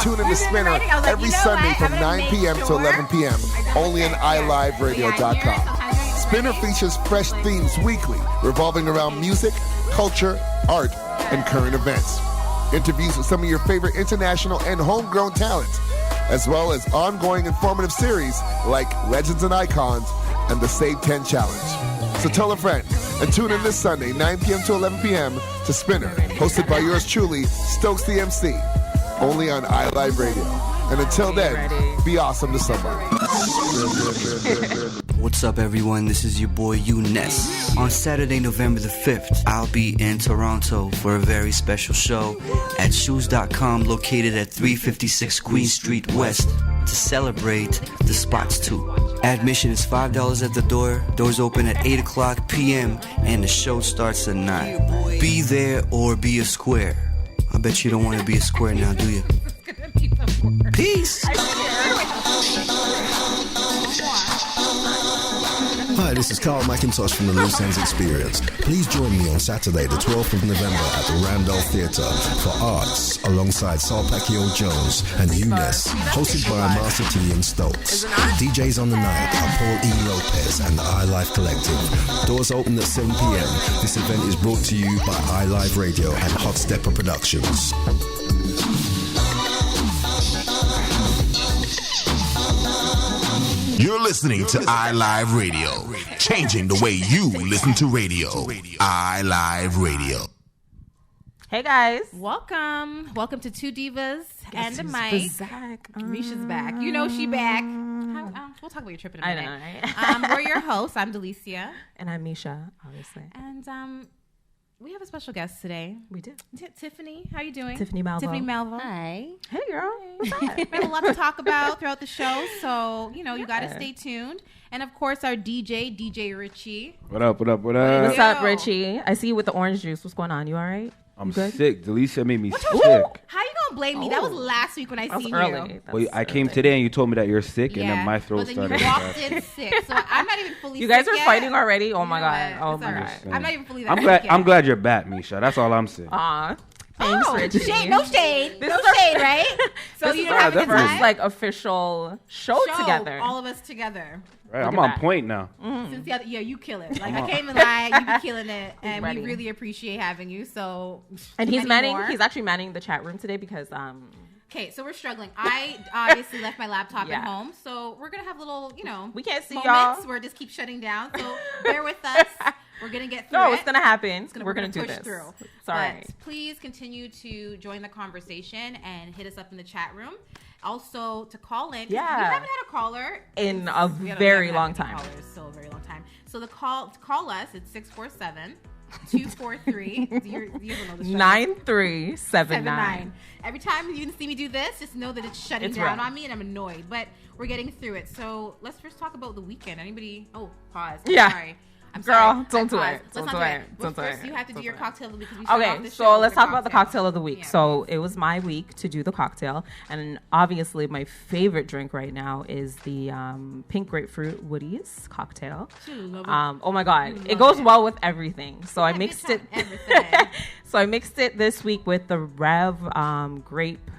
tune in to Spinner every Sunday from 9 p.m. to 11 p.m. only on iLiveRadio.com. Spinner features fresh themes weekly revolving around music, culture, art, and current events. Interviews with some of your favorite international and homegrown talents, as well as ongoing informative series like Legends and Icons and the Save 10 Challenge. So tell a friend and tune in this Sunday, 9 p.m. to 11 p.m. to Spinner, hosted by yours truly, Stokes the MC, only on iLive Radio. And until then, be awesome to somebody. What's up, everyone? This is your boy, Ness. On Saturday, November the 5th, I'll be in Toronto for a very special show at shoes.com located at 356 Queen Street West to celebrate the Spots 2. Admission is $5 at the door. Doors open at 8 o'clock p.m. and the show starts at 9. Be there or be a square. I bet you don't want to be a square now, do you? Peace. Hi, this is Carl McIntosh from the Loose Ends Experience. Please join me on Saturday, the 12th of November at the Randolph Theatre for Arts alongside Saul Pacquiao Jones and Eunice, hosted by Master T and Stokes. DJs on the night are Paul E. Lopez and the iLife Collective. Doors open at 7 p.m. This event is brought to you by iLive Radio and Hot Stepper Productions. You're listening to iLive Radio, changing the way you listen to radio. iLive Radio. Hey guys, welcome to Two Divas and a Mic. Back. Misha's back. You know she back. We'll talk about your trip in a minute. I know, right? We're your hosts. I'm Delecia, and I'm Misha, obviously. And we have a special guest today. We do. Tiffany, how you doing? Tiffany Malvo. Hi. Hey girl. What's up? We have a lot to talk about throughout the show, so you got to stay tuned. And of course, our DJ Richie. What up? What's up, Richie? I see you with the orange juice. What's going on? You all right? I'm sick. Delecia made me sick. How you gonna blame me? That was last week when I seen you. Well, I came today and you told me that you're sick, and then my throat started. But then you walked in sick, so I'm not even fully sick. You guys are yet. fighting already? Oh my god! Oh my god! I'm not even fully sick yet. I'm glad you're back, Misha. That's all I'm saying. Aw. Thanks, Richie. No shade, right? So you don't have a good time? Like official show together. All of us together. Right, I'm on point now. Mm-hmm. Since you kill it. Like I came in line, you be killing it, and we really appreciate having you. So and he's actually manning the chat room today because Okay, so we're struggling. I obviously left my laptop at home, so we're gonna have little, we can't see moments y'all. where it just keeps shutting down. So bear with us. We're gonna get through. No, it's gonna happen. We're gonna do push this. Through. Sorry. But please continue to join the conversation and hit us up in the chat room. Also to call in. Yeah. We haven't had a caller in a very long time. Still a very long time. So to call us, it's 647-243 9379. Every time you see me do this, just know that it's shutting down on me and I'm annoyed. But we're getting through it. So let's first talk about the weekend. Anybody? Oh, pause. Yeah. Sorry. I'm Girl, sorry. don't do it. Don't do it. First, you have to do your cocktail of the week. Okay, so let's talk about the cocktail of the week. Yeah. So it was my week to do the cocktail, and obviously my favorite drink right now is the pink grapefruit Woody's cocktail. Oh my god, it goes well with everything. So I mixed it. So I mixed it this week with the Rev grape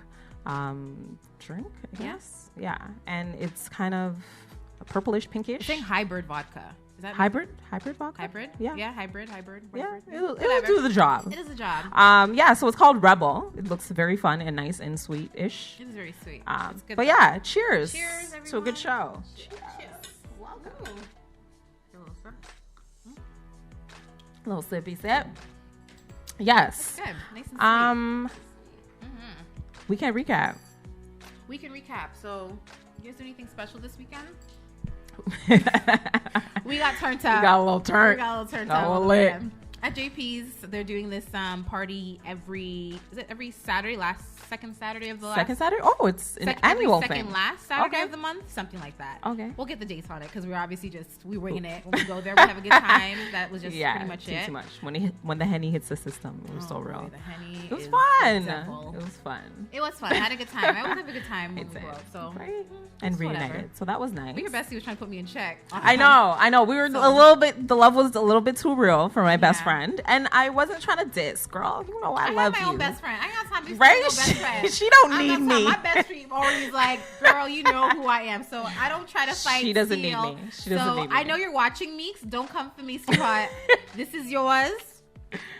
drink, I guess. Yeah, and it's kind of a purplish pinkish. I'm saying hybrid vodka. Is that hybrid vodka? Hybrid? Yeah, hybrid. Yeah, it'll do the job. It is a job. Yeah, so it's called Rebel. It looks very fun and nice and sweet-ish. It is very sweet. But yeah, cheers. Cheers, everyone. To a good show. Cheers. Welcome. A little sippy sip. Yes. That's good. Nice and sweet. We can recap. So, you guys do anything special this weekend? We got turned up. We got a little turned up. Lit. At JP's, they're doing this party every Saturday, second Saturday of the last. Second Saturday? Oh, it's an annual thing. Second last Saturday of the month, something like that. Okay. We'll get the dates on it because we're obviously we winging it when we go there. We have a good time. That was just pretty much it. Too much. When the Henny hits the system, it was so real. The Henny. It was fun. Simple. It was fun. It was fun. I had a good time. I always have a good time when we go out. So and reunited. So that was nice. Your bestie was trying to put me in check. I know. We were a little bit. The love was a little bit too real for my best friend. friend, and I wasn't trying to diss, girl. You know I love my you. Own best friend. I got time to be right? no best friend. She don't need me. My best friend always like, girl, you know who I am. So I don't try to fight. She doesn't need me. She doesn't need me. I know you're watching me. So don't come for me, sweetheart. This is yours.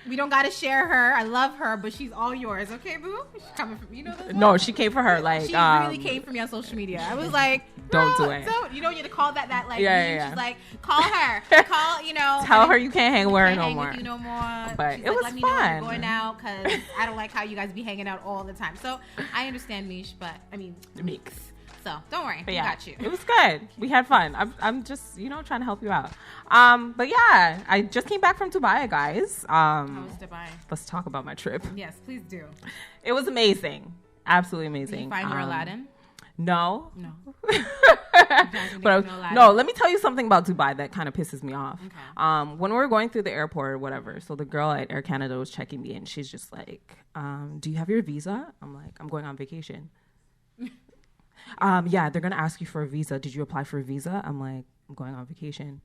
We don't gotta share her. I love her, but she's all yours. Okay, boo? She's coming from this. No, she came for her. Like she really came for me on social media. I was like, don't do it. You don't need to call that like. Yeah. She's like, call her. Call Tell her you can't hang with her no more. With you no more. But she's it was let me fun. know when you're going out because I don't like how you guys be hanging out all the time. So I understand, Mish, but I mean Meeks. So don't worry, we got you. It was good. We had fun. I'm just trying to help you out. But yeah, I just came back from Dubai, guys. How was Dubai? Let's talk about my trip. Yes, please do. It was amazing, absolutely amazing. Did you find your Aladdin? No. But no, let me tell you something about Dubai that kind of pisses me off. Okay. When we were going through the airport or whatever, so the girl at Air Canada was checking me in. She's just like, do you have your visa? I'm like, I'm going on vacation. Yeah, they're going to ask you for a visa. Did you apply for a visa? I'm like, I'm going on vacation.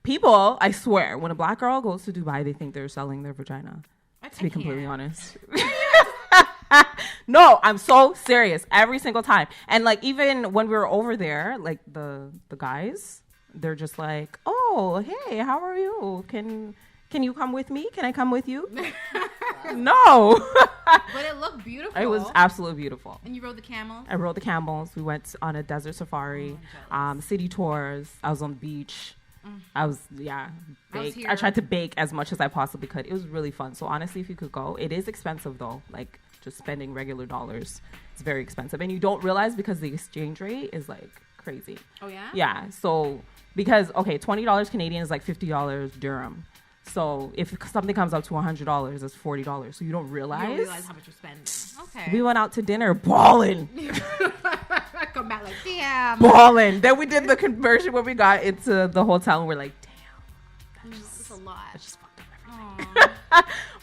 People, I swear, when a black girl goes to Dubai, they think they're selling their vagina. To be completely honest. No, I'm so serious every single time. And like even when we were over there, like the guys, they're just like, "Oh, hey, how are you? Can you come with me? Can I come with you?" No. But it looked beautiful. It was absolutely beautiful. And you rode the camels? I rode the camels. We went on a desert safari, city tours. I was on the beach. I was bake. I tried to bake as much as I possibly could. It was really fun. So honestly, if you could go, it is expensive though. Like just spending regular dollars, it's very expensive, and you don't realize because the exchange rate is like crazy. Oh yeah. Yeah. So because $20 Canadian is like $50 dirham. So if something comes up to $100, it's $40. So you don't realize. You don't realize how much you're spending. Okay. We went out to dinner balling. I come back like, damn. Balling. Then we did the conversion when we got into the hotel and we're like, damn. That's a lot. I just fucked up everything.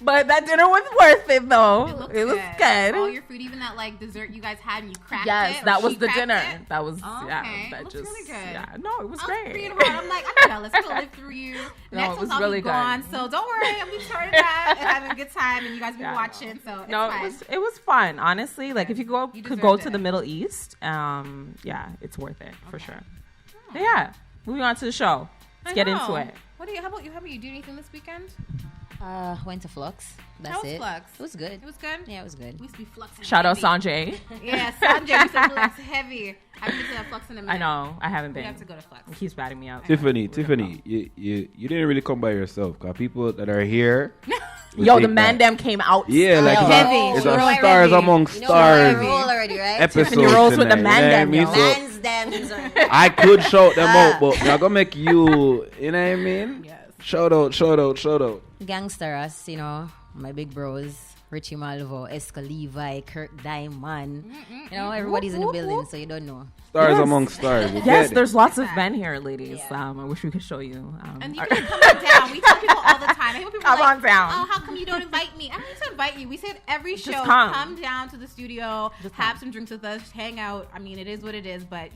But that dinner was worth it though. It was good. All your food, even that like dessert you guys had and you cracked it. Yes, that was the dinner. It? That was okay. That just really good. Yeah, no, it was great. I'm like, I'm jealous. I'm gonna live through you. Next it was I'll really be gone. So don't worry, I'll be turning out and having a good time, and you guys be watching. So it's fine. It was fun. Honestly, like if you could go to the Middle East, it's worth it for sure. But yeah, moving on to the show. Let's get into it. How about you? How about you? Do anything this weekend? Went to Flux. That's How was it. Flux? It was good. It was good? Yeah, it was good. We used to be fluxing. Shout out Sanjay. Yeah, Sanjay used to flex heavy. I haven't been to that Flux in a minute. I know. I haven't been. We have to go to Flux. He keeps batting me out. Tiffany, you didn't really come by yourself. Got people that are here. Yo, the man them came out. Yeah, like heavy. It's a stars among stars. You know roll already, right? Episodes rolls with the tonight, man them, you know what I mean? Man's them. I could shout them out, but I'm gonna make you know what I mean? Yes. Shout out. Gangster us, my big bros. Richie Malvo, Esca Levi, Kirk Diamond. Everybody's in the building, so you don't know. Stars among stars. Yes, there's lots of men here, ladies. I wish we could show you. And you can come on down. We tell people all the time. I hate when people are like, on down. "Oh, how come you don't invite me?" I don't need to invite you. We said every show, come down to the studio, have some drinks with us, hang out. I mean, it is what it is, but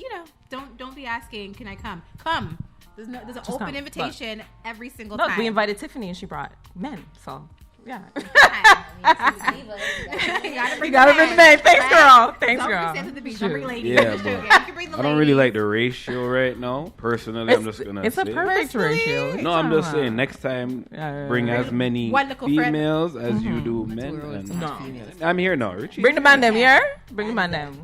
don't be asking, "Can I come?" Come. There's an open invitation every single time. Look, we invited Tiffany and she brought men, so. Yeah. You gotta bring the men. Thanks, girl. Thanks, girl. To the beach. Don't bring ladies. Yeah, but I don't really like the ratio right now. Personally, I'm just gonna. It's a perfect ratio. No, I'm just saying. Next time, bring as many females as you do men. And I'm here now, Richie. Bring the man them here. Bring the man them.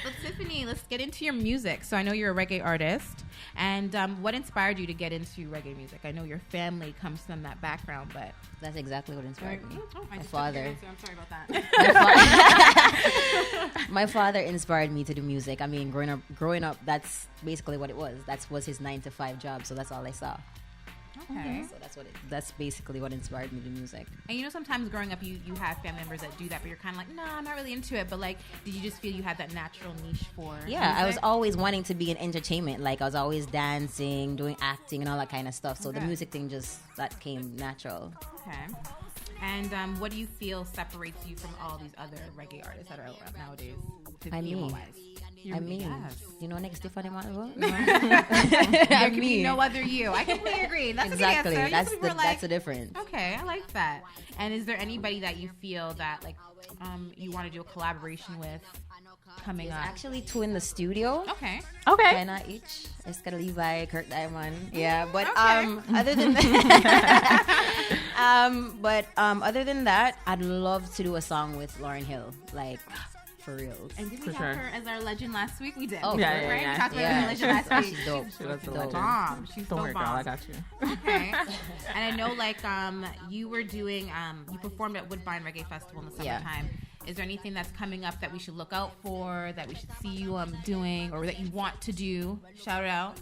But Tiffany, let's get into your music. So I know you're a reggae artist. And what inspired you to get into reggae music? I know your family comes from that background, but... That's exactly what inspired me. My father. I'm sorry about that. My father inspired me to do music. I mean, growing up, that's basically what it was. That was his 9-to-5 job, so that's all I saw. Okay. So that's basically what inspired me to music. And sometimes growing up, you have family members that do that, but you're kind of like, no, I'm not really into it. But like, did you just feel you had that natural niche for music? I was always wanting to be in entertainment. Like I was always dancing, doing acting, and all that kind of stuff. So the music thing that came natural. Okay. And what do you feel separates you from all these other reggae artists that are out nowadays? I mean, you know, next Tiffany Malvo. There could be no other you. I completely agree. That's exactly. A good answer. That's the difference. Okay, I like that. And is there anybody that you feel that like you want to do a collaboration with coming up? Actually, 2 in the studio. Okay. Kinda each. Esca Levi, Kirk Diamond. Yeah, but other than that, other than that, I'd love to do a song with Lauryn Hill, like. For real. And did we have her as our legend last week? We did. Oh, yeah. Right? We talked about her legend last week. She's dope. She was the legend. Bomb. She's so bomb. Girl, I got you. Okay. And I know, like, you were doing, you performed at Woodbine Reggae Festival in the summertime. Is there anything that's coming up that we should look out for, that we should see you doing, or that you want to do? Shout it out.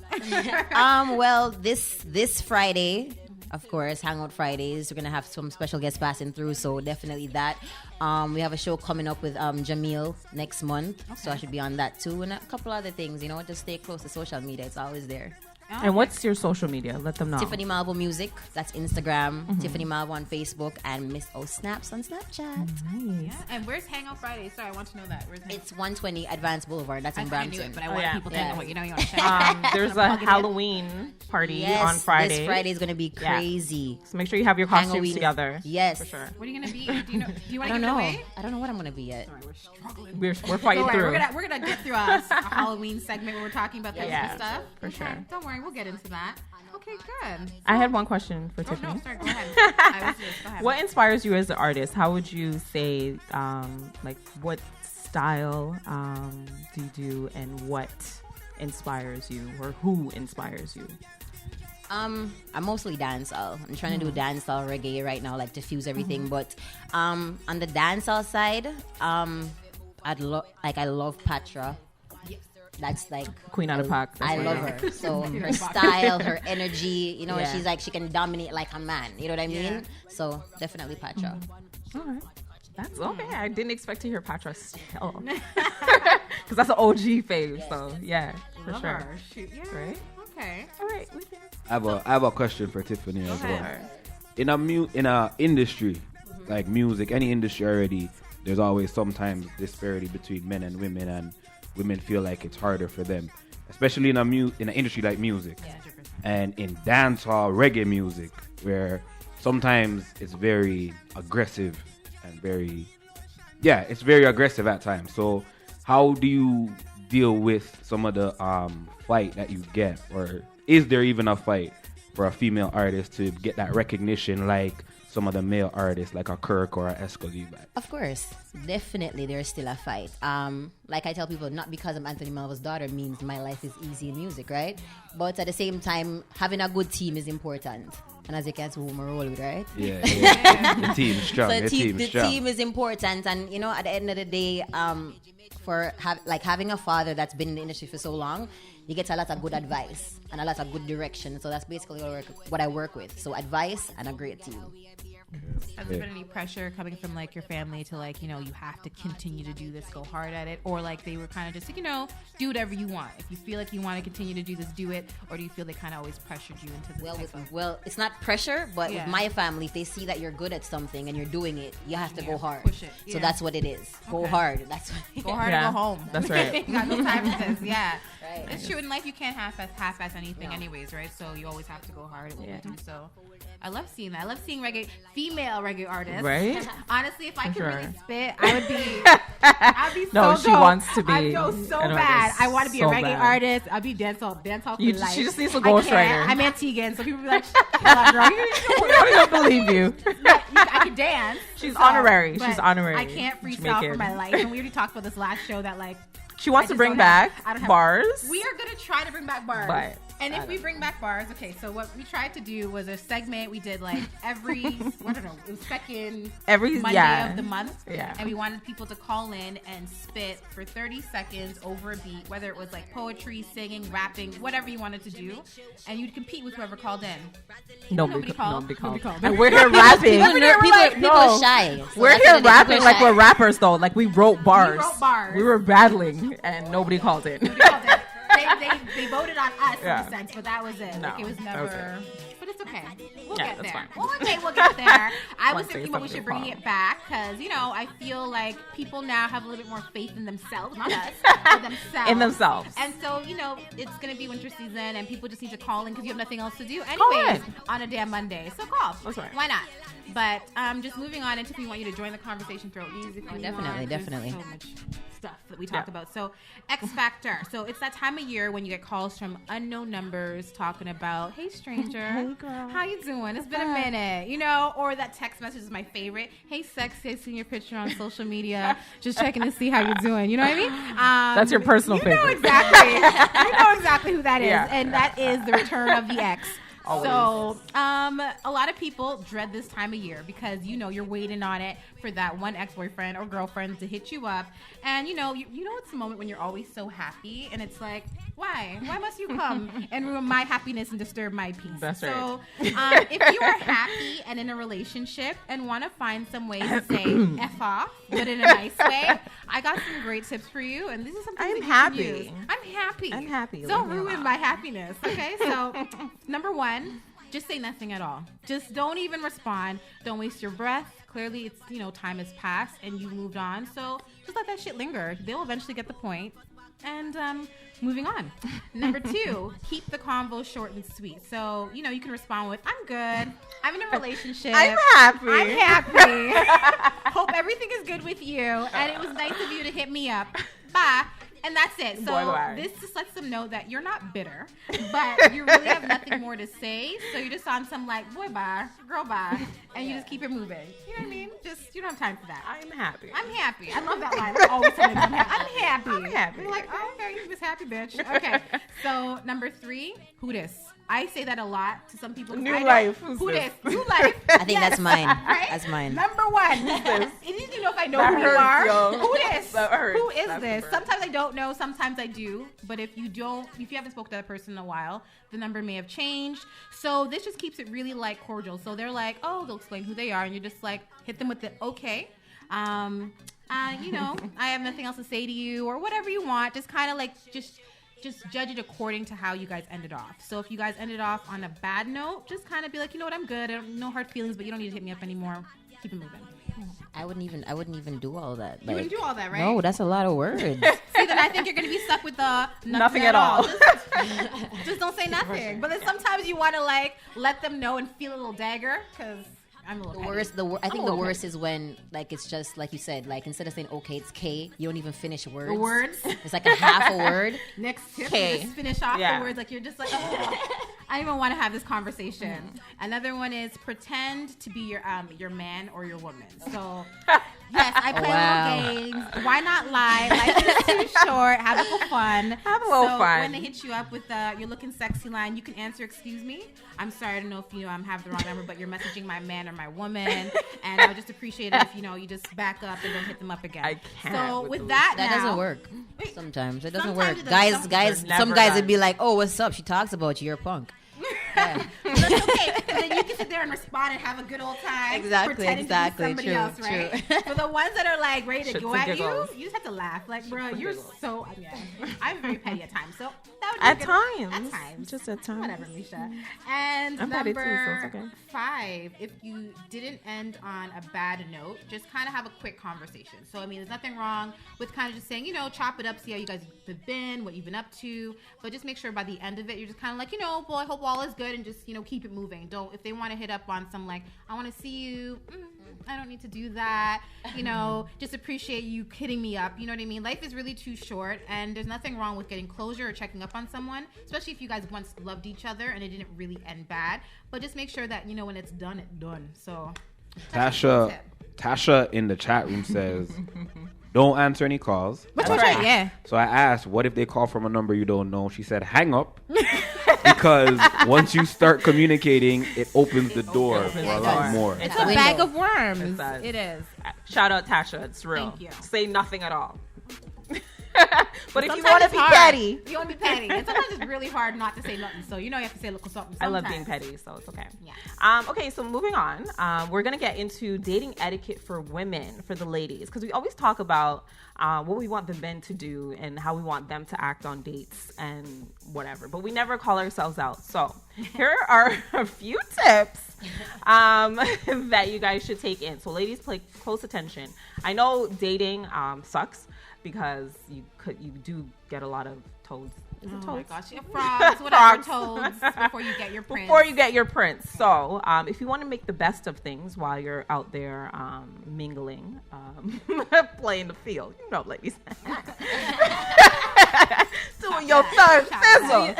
Well, this Friday, of course, Hangout Fridays, we're going to have some special guests passing through, so definitely that. We have a show coming up with Jamil next month, so I should be on that too, and a couple other things, you know, just stay close to social media. It's always there. And what's your social media? Let them know. Tiffany Malvo Music. That's Instagram. Tiffany Malvo on Facebook. And Miss O Snaps on Snapchat. Nice. Yeah. And where's Hangout Friday? Sorry, I want to know that. It's 120 Advance Boulevard. That's in Brampton. I knew it, but I want people to know what you know. You want to check. There's a Halloween party on Friday. This Friday is going to be crazy. So make sure you have your costumes together. Yes. For sure. What are you going to be? Do you want to give it away? I don't know what I'm going to be yet. Sorry, we're struggling. We're fighting through. We're going to get through a Halloween segment where we're talking about this and stuff. For sure. Don't worry, we'll get into that. Okay, good. I had one question for Tiffany. No, sorry, go ahead. Go ahead. What inspires you as an artist? How would you say, like, what style do you do, and what inspires you, or who inspires you? I'm mostly dancehall. I'm trying to do dancehall reggae right now, like to fuse everything. But on the dancehall side, I love Patra. That's like Queen of the Pack. I love her. So her style, her energy, you know, she's like, she can dominate like a man. You know what I mean? Yeah. So definitely Patra. All right. That's okay. I didn't expect to hear Patra still. Because that's an OG fave. So yeah, for love sure. Her. Shoot, yeah. Right? Okay. All right. I have a question for Tiffany as well. In a industry like music, any industry already, there's always sometimes disparity between men and women, and women feel like it's harder for them, especially in an industry like music. Yeah, and in dancehall reggae music, where sometimes it's very aggressive and it's very aggressive at times. So how do you deal with some of the fight that you get, or is there even a fight for a female artist to get that recognition like some of the male artists like a Kirk or a Esca Levi? Of course, definitely there's still a fight. Like I tell people, not because I'm Anthony Malvo's daughter means my life is easy in music, right? But at the same time, having a good team is important. And as you can see who we're rolling with, right? Yeah. The team is strong. So the team is important, and you know, at the end of the day, having a father that's been in the industry for so long, you get a lot of good advice and a lot of good direction. So that's basically what I work with. So advice and a great team. Has there been any pressure coming from like your family to like, you know, you have to continue to do this, go hard at it, or like they were kind of just like, you know, do whatever you want. If you feel like you want to continue to do this, do it, or do you feel they kind of always pressured you into this? Well, it's not pressure, but with my family, if they see that you're good at something and you're doing it, you have to go hard. Push it. So that's what it is. Go hard. That's what go hard and go home. That's right. You got no time for this. Yeah. Right. It's true. In life, you can't half-ass anything anyways, right? So you always have to go hard at what you do. So I love seeing that. I love seeing female reggae artists. Right? Honestly, if I could really spit, I would be so No, she wants to be. I'd go so bad. I want to be a reggae artist. I'd be dancehall for life. She just needs a ghostwriter. I'm Antiguan, so people be like, girl, we don't even believe you. I can dance. She's honorary. She's honorary. I can't freestyle for my life. And we already talked about this last show that like, she wants to bring back bars. We are going to try to bring back bars. But and if we bring back bars, okay, so what we tried to do was a segment we did like every, I don't know, it was second Monday of the month. Yeah. And we wanted people to call in and spit for 30 seconds over a beat, whether it was like poetry, singing, rapping, whatever you wanted to do. And you'd compete with whoever called in. Nobody called. And we're here rapping. People are shy. So we're here rapping like we're rappers though. Like we wrote bars. We were battling and nobody called in. They voted on us in a sense, but that was it. No, like it was never. but it's okay. We'll Yeah, get that's there. fine. Well, one day we'll get there. I was One day thinking that we should bring something it back because, I feel like people now have a little bit more faith in themselves, not us, but themselves. In themselves. And so, it's going to be winter season and people just need to call in because you have nothing else to do Call anyways in. on a damn Monday. So call. That's right. Why not? But just moving on, and Tiffany, we want you to join the conversation, throw these if you want. Definitely. There's so much stuff that we talk about. So X Factor. So it's that time of year when you get calls from unknown numbers talking about, hey stranger, Hey, girl. how you doing? It's been a minute, or that text message is my favorite. Hey sexy, I seen your picture on social media. Just checking to see how you're doing. You know what I mean? That's your personal You know favorite. exactly. You know exactly who that is. Yeah. And that is the return of the ex. Always. So, a lot of people dread this time of year because you're waiting on it for that one ex-boyfriend or girlfriend to hit you up, and it's a moment when you're always so happy, and it's like, why must you come and ruin my happiness and disturb my peace? That's right. So, if you are happy and in a relationship and want to find some ways to say F off, but in a nice way, I got some great tips for you, and this is something I'm that you happy. can use. I'm happy. Leave Don't me ruin alone. my happiness. Okay, so number one, just say nothing at all. Just don't even respond. Don't waste your breath. Clearly, it's time has passed and you moved on. So just let that shit linger. They'll eventually get the point. And moving on. Number two, keep the convo short and sweet. So you can respond with, "I'm good. I'm in a relationship. I'm happy. I'm happy. Hope everything is good with you. And it was nice of you to hit me up. Bye." And that's it. So Bye-bye. this just lets them know that you're not bitter, but you really have nothing more to say. So you're just on some boy bye, girl bye, and you just keep it moving. You know what I mean? Just you don't have time for that. I'm happy. I'm happy. I love that line. I always tell them I'm happy. I'm happy. You're like, oh, okay, you're just happy, bitch. Okay. So number three, who dis? I say that a lot to some people. New life. Who dis? New life. I think that's mine. Right? That's mine. Number one. It needs to know if I know That who you hurts, are. yo. Who dis? That hurts. Who is That's this? the Sometimes I don't know. Sometimes I do. But if you haven't spoken to that person in a while, the number may have changed. So this just keeps it really cordial. So they're like, oh, they'll explain who they are, and you're just hit them with the okay. I have nothing else to say to you, or whatever you want. Just kind of just judge it according to how you guys ended off. So if you guys ended off on a bad note, just kind of be like, you know what, I'm good. No hard feelings, but you don't need to hit me up anymore. Keep it moving. I wouldn't even do all that. You wouldn't do all that, right? No, that's a lot of words. See, then I think you're going to be stuck with the Nothing at all. Just don't say nothing. But then sometimes you want to let them know and feel a little dagger because I'm a little petty. I think the worst is when it's just like you said, instead of saying okay, it's K, you don't even finish words. The words. It's like a half a word. Next tip, K. you just finish off Yeah. the words you're just like, oh, I don't even want to have this conversation. Another one is pretend to be your man or your woman. So yes, I play little games. Why not lie? Life is too short. Have a little fun. Have a little fun. When they hit you up with you're looking sexy line, you can answer, excuse me, I'm sorry, I don't know if I have the wrong number, but you're messaging my man or my woman, and I would just appreciate it if you just back up and don't hit them up again. I can't So with with those. that That now, doesn't work. Sometimes it doesn't Sometimes work. it Guys, doesn't. some Never guys does. would be like, "Oh, what's up? She talks about you. You're a punk." Yeah. That's okay. And then you can sit there and respond and have a good old time. Exactly, pretending exactly. To be somebody else, right? True. For the ones that are ready to Shits go and at giggles. you just have to laugh. Bro, you're giggles. so. Yeah, I'm very petty at times. So that would be At good. times. At times. Just at times. Whatever, Misha. And I'm petty too, so number it's okay. 5, if you didn't end on a bad note, just kind of have a quick conversation. So there's nothing wrong with kind of just saying, chop it up, see how you guys have been, what you've been up to, but just make sure by the end of it, you're just kind of boy, I hope all is good, and just keep it moving. Don't, if they want to hit up on some I want to see you, I don't need to do that. Just appreciate you hitting me up. You know what I mean? Life is really too short, and there's nothing wrong with getting closure or checking up on someone, especially if you guys once loved each other and it didn't really end bad. But just make sure that when it's done, it's done. So, Tasha in the chat room says, don't answer any calls. that's right. Yeah. So I asked, what if they call from a number you don't know? She said, hang up. Because once you start communicating, it opens the door for a lot more. It's a a window. bag of worms. It does. It is. Shout out Tasha. It's real. Thank you. Say nothing at all. But if you Sometimes want to it's be hard. petty, You want to be petty. And sometimes it's really hard not to say nothing. So, you have to say a little something. I love sometimes. being petty, so it's okay. Yes. Okay, so moving on, we're gonna get into dating etiquette for women, for the ladies, because we always talk about what we want the men to do and how we want them to act on dates and whatever. But we never call ourselves out. So here are a few tips that you guys should take in. So ladies, pay close attention. I know dating sucks because you do get a lot of toads. Is it toads? My gosh, yeah, frogs, whatever, toads, before you get your prince. Before you get your prince. So if you want to make the best of things while you're out there mingling, playing the field, you know, ladies. Doing your third fizzle.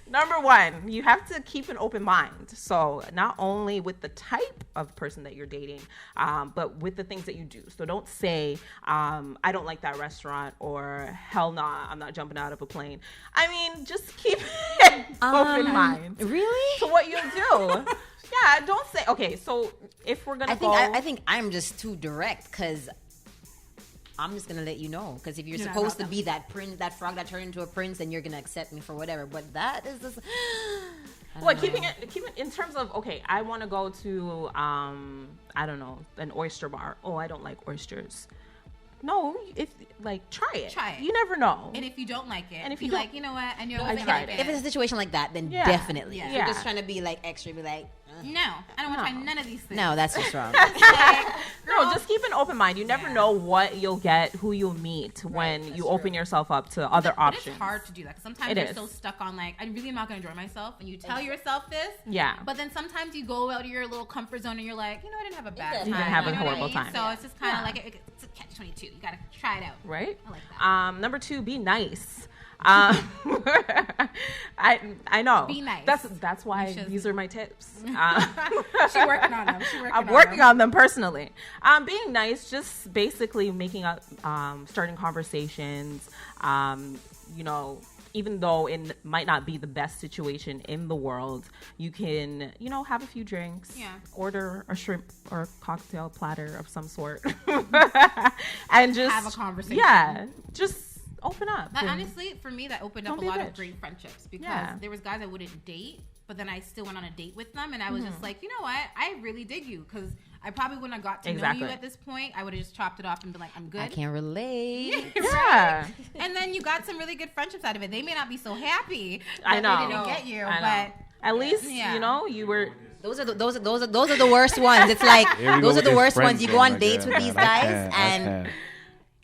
Number one, you have to keep an open mind. So not only with the type of person that you're dating, but with the things that you do. So don't say, I don't like that restaurant, or hell nah, I'm not jumping out of a plane. I mean, just keep an open mind. Really? To what you do. Yeah, don't say, okay, so if we're going to go. I think I'm just too direct because I'm just gonna let you know, because if you're supposed to be that prince, that frog that turned into a prince, then you're gonna accept me for whatever. But that is just keeping it in terms of, okay, I want to go to I don't know, an oyster bar. Oh, I don't like oysters. No, if try it. You never know. And if you don't like it, and if you like, you know what, and you're I tried it. If it's a situation like that, then definitely. Yeah. If you're just trying to be extra, be like, no, I don't want to try none of these things. No, that's just wrong. No, just keep an open mind. You never know what you'll get, who you'll meet when you open yourself up to other options. It's hard to do that, because sometimes you're so stuck on I really am not going to enjoy myself, and you tell yourself this. Yeah. But then sometimes you go out of your little comfort zone and you're like, I didn't have a bad time. You didn't have a horrible time. So it's just kind of it's a catch-22. You got to try it out. Right? I like that. Number 2, be nice. I know. Be nice. That's why these are my tips. She's working on them. I'm working on them personally. Being nice, just basically making up, starting conversations. Even though it might not be the best situation in the world, you can, have a few drinks. Yeah. Order a shrimp or a cocktail platter of some sort, and just have a conversation. Yeah, just open up. But honestly, for me, that opened up a lot of great friendships, because there was guys I wouldn't date, but then I still went on a date with them, and I was just like, you know what? I really dig you, because I probably wouldn't have got to know you at this point. I would have just chopped it off and been like, I'm good. I can't relate. Yeah. And then you got some really good friendships out of it. They may not be so happy that they didn't get you, but at least you were. Those are the worst ones. It's like those are the worst ones. You go on dates with these guys, and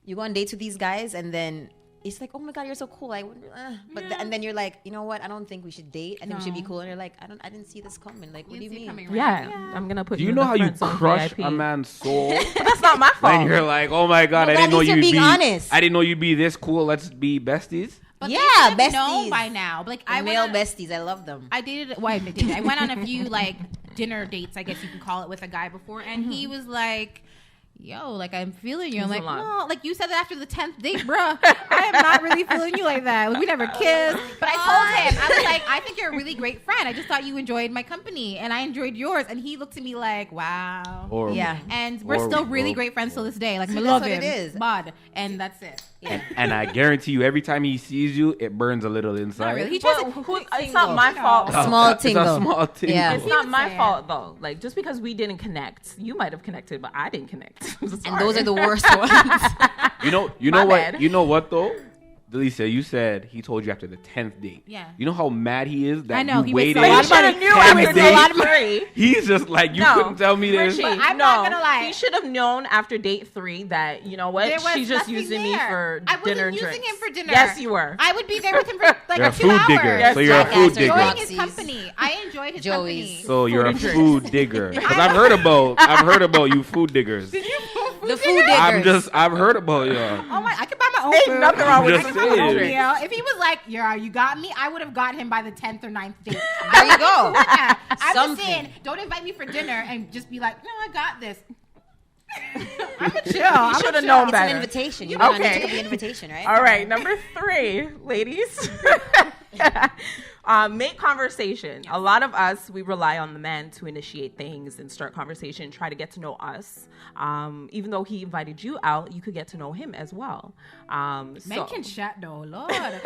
you go on dates with these guys, and then it's like, oh my god, you're so cool. And then you're like, you know what? I don't think we should date. I think we should be cool. And you're like, I didn't see this coming. Like, what do you mean? Right? Yeah, I'm gonna put. Do you know how you crush a man's soul? But that's not my fault. And you're like, oh my god, I didn't know you'd be honest. I didn't know you'd be this cool. Let's be besties. But besties. Know by now, male besties. I love them. I dated. Well, I went on a few dinner dates, I guess you can call it, with a guy before, and he was like, yo, I'm feeling you. I'm like, no, you said that after the 10th date, bruh. I am not really feeling you like that. We never kissed. But I told him, I was like, I think you're a really great friend. I just thought you enjoyed my company, and I enjoyed yours. And he looked at me like, wow. Horrible. Yeah. And we're still really great friends till this day. I love him. That's what it is. Bod. And that's it. Yeah. And I guarantee you, every time he sees you, it burns a little inside. Not really. He it's not my fault. Small tingle. It's a small tingle. Yeah. It's not my fault though. Just because we didn't connect, you might have connected, but I didn't connect. And those are the worst ones. You know My what? bad. You know what though? Delecia, you said he told you after the 10th date. Yeah. You know how mad he is that I know, you he waited. wasted a lot of money. He should have knew after days. a lot of money. He's just like, you couldn't tell me this. But I'm not gonna lie. He should have known after date 3 that, you know what, There was she's just nothing using me there. for I dinner wasn't and using drinks. him for dinner. Yes, you were. I would be there with him for You're a 2 food hours. digger. Yes, So you're a food digger. Enjoying his Nazis. company. I enjoyed his company. So you're a and drinks. food digger. Because I've heard about you food diggers. The food diggers. I've heard about you. Oh my! I could buy my own Ain't food. nothing wrong with Just I could buy my own saying. meal. If he was like, "Yeah, you got me," I would have got him by the 10th or 9th date. There you go. Yeah. I'm Something. just saying, don't invite me for dinner and just be like, "No, I got this." I'm a chill. You should have known It's better. an invitation. You Okay. need to be an invitation, right? All right, number 3, ladies. Make conversation. A lot of us, we rely on the man to initiate things and start conversation, try to get to know us. Even though he invited you out, you could get to know him as well. Men can chat though, Lord. Sorry,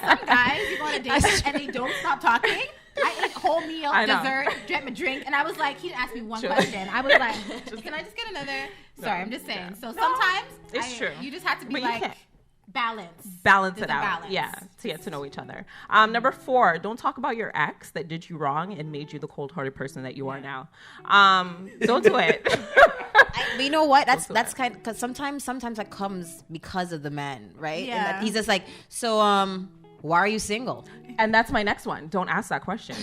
some guys, you go on a date and they don't stop talking. I ate a whole meal, I know. dessert, drank my drink, and I was like, he asked me one question. I was like, can I just get another Sorry, I'm just saying. So sometimes it's true. You just have to be But you like can't. balance it out. Yeah, to get to know each other. Number 4, don't talk about your ex that did you wrong and made you the cold-hearted person that you are now. Don't do it. But you know what? That's kind because sometimes that comes because of the man, right? Yeah. And that he's just like, so why are you single? And that's my next one. Don't ask that question.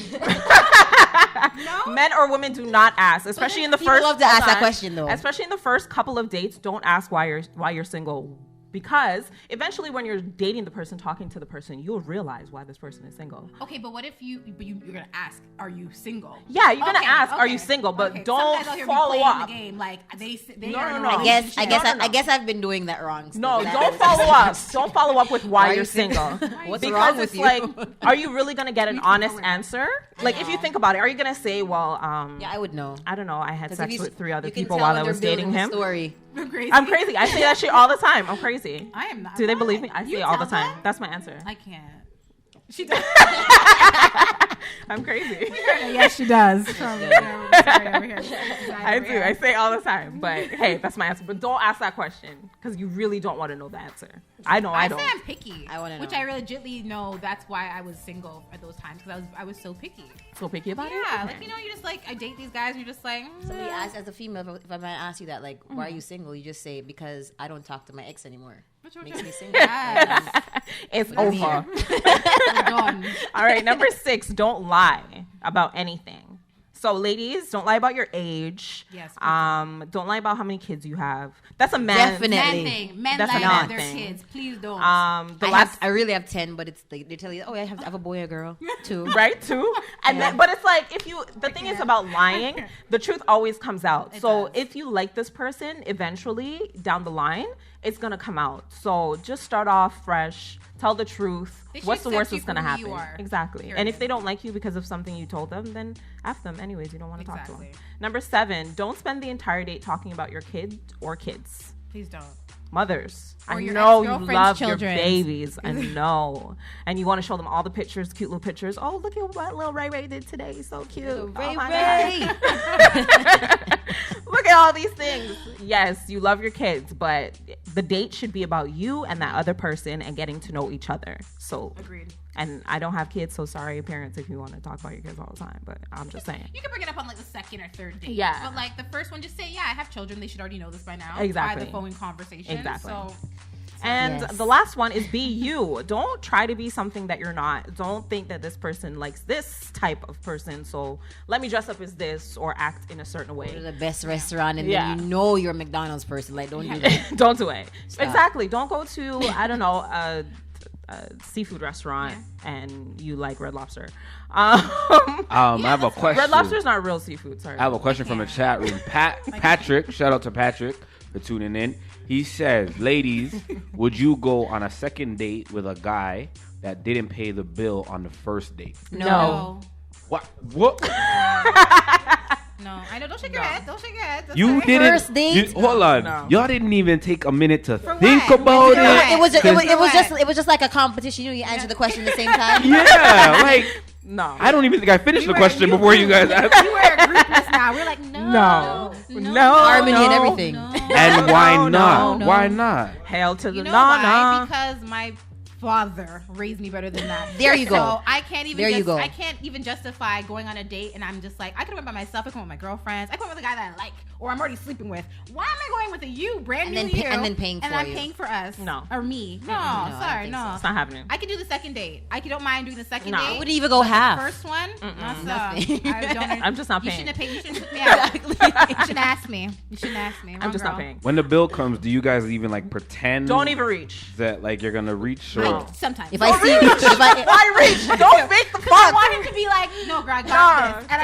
Men or women do not ask, especially in the People first. love to ask that question though. Especially in the first couple of dates, don't ask why you're single. Because eventually, when you're dating the person, talking to the person, you'll realize why this person is single. Okay, but what if you're gonna ask, are you single? Yeah, you're gonna ask, are you single? But don't follow up. The game. Like they No. are in a I relationship. guess I've been doing that wrong. No, don't follow up. Don't follow up with why you're single. What's because wrong it's with you? like, are you really gonna get an honest answer? Like, if you think about it, are you gonna say, well, yeah, I would know. I don't know, I had sex with 3 other you can people tell while when I they're was dating building him? the story. I'm crazy. I say that shit all the time. I'm crazy. I am not. Do they believe me? I say You it all the tell time. them? That's my answer. I can't. She does. I'm crazy. Yes, she does. I do. I say it all the time. But hey, that's my answer. But don't ask that question because you really don't want to know the answer. I know. I don't. say I'm picky. I want to know. Which I legitimately know that's why I was single at those times because I was so picky. So picky about it. Yeah, Okay. like you just like I date these guys and you're just like Somebody asked as a female, if I might ask you that, like, why are you single? You just say because I don't talk to my ex anymore. Makes me single. Yes. It's over. We're done. All right, number 6, don't lie about anything. So, ladies, don't lie about your age. Yes. Don't lie about how many kids you have. That's a man. Definitely. Men thing. Men That's lie a about man their thing. kids. Please don't. I really have 10, but it's like they tell you, oh, I have a boy or a girl, 2. Right, too. And then, but it's like the thing is about lying, the truth always comes out. So if you like this person, eventually down the line, it's gonna come out. So just start off fresh, tell the truth. They should What's the worst accept that's gonna you for who you happen? are. Exactly. Period. And if they don't like you because of something you told them, then F them anyways. You don't want to talk to Exactly. them. Number 7, don't spend the entire date talking about your kid or kids. Please don't. Mothers, Or I your know you ex-girlfriend's love children. your babies. I know. And you want to show them all the pictures, cute little pictures. Oh, look at what little Ray Ray did today. So cute. Little Oh, Ray my Ray. God. Look at all these things. Yes, you love your kids, but the date should be about you and that other person and getting to know each other. So, Agreed. and I don't have kids, so sorry, parents, if you want to talk about your kids all the time. But I'm just saying. You can bring it up on like the second or third date. Yeah. But like the first one, just say, yeah, I have children. They should already know this by now. Exactly. By the phone conversation. Exactly. So And Yes. the last one is be you. Don't try to be something that you're not. Don't think that this person likes this type of person, so let me dress up as this or act in a certain Go to way. the best restaurant and Yeah. then you know you're a McDonald's person. Like, don't do that. Don't do it. Stop. Exactly. Don't go to, I don't know, a seafood restaurant and you like Red Lobster. I have a question. Red Lobster's not real seafood. Sorry. I have a question from the chat room. Patrick, shout out to Patrick for tuning in. He says, ladies, would you go on a second date with a guy that didn't pay the bill on the first date? No. What? What? No. I know. Don't shake your head. Don't shake your head. That's You all right. didn't. First date? Hold on. No. Y'all didn't even take a minute to For think what? about For it. what? It was just like a competition. You know, you answer the question at the same time. Yeah, like No. I don't even think I finished the were- question before you guys asked. We were a group list now. We're like, no. Harmony and everything. And why No, not? no. Why not? Hail to the You know nana. why? Because my father raised me better than that. There you go. So I can't even. There you go. I can't even justify going on a date and I'm just like, I could have went by myself. I could went with my girlfriends. I could went with a guy that I like or I'm already sleeping with. Why am I going with a you, brand And new then pa- you, and then paying and for I'm you? paying for us? No. Or me? No, I don't sorry, think no. so. It's not happening. I can do the second date. I don't mind doing the second No. date. I wouldn't even go half. First one, Nothing. I'm just not You paying. shouldn't have paid. You shouldn't put me out. You shouldn't ask me. You shouldn't ask me. I'm Wrong just girl. not paying. When the bill comes, do you guys even like pretend? Don't even reach. that like you're gonna reach. Or No. Sometimes. If I see, Why reach? Don't fake the I fun. want him to be like, no, girl, I got Nah, this. And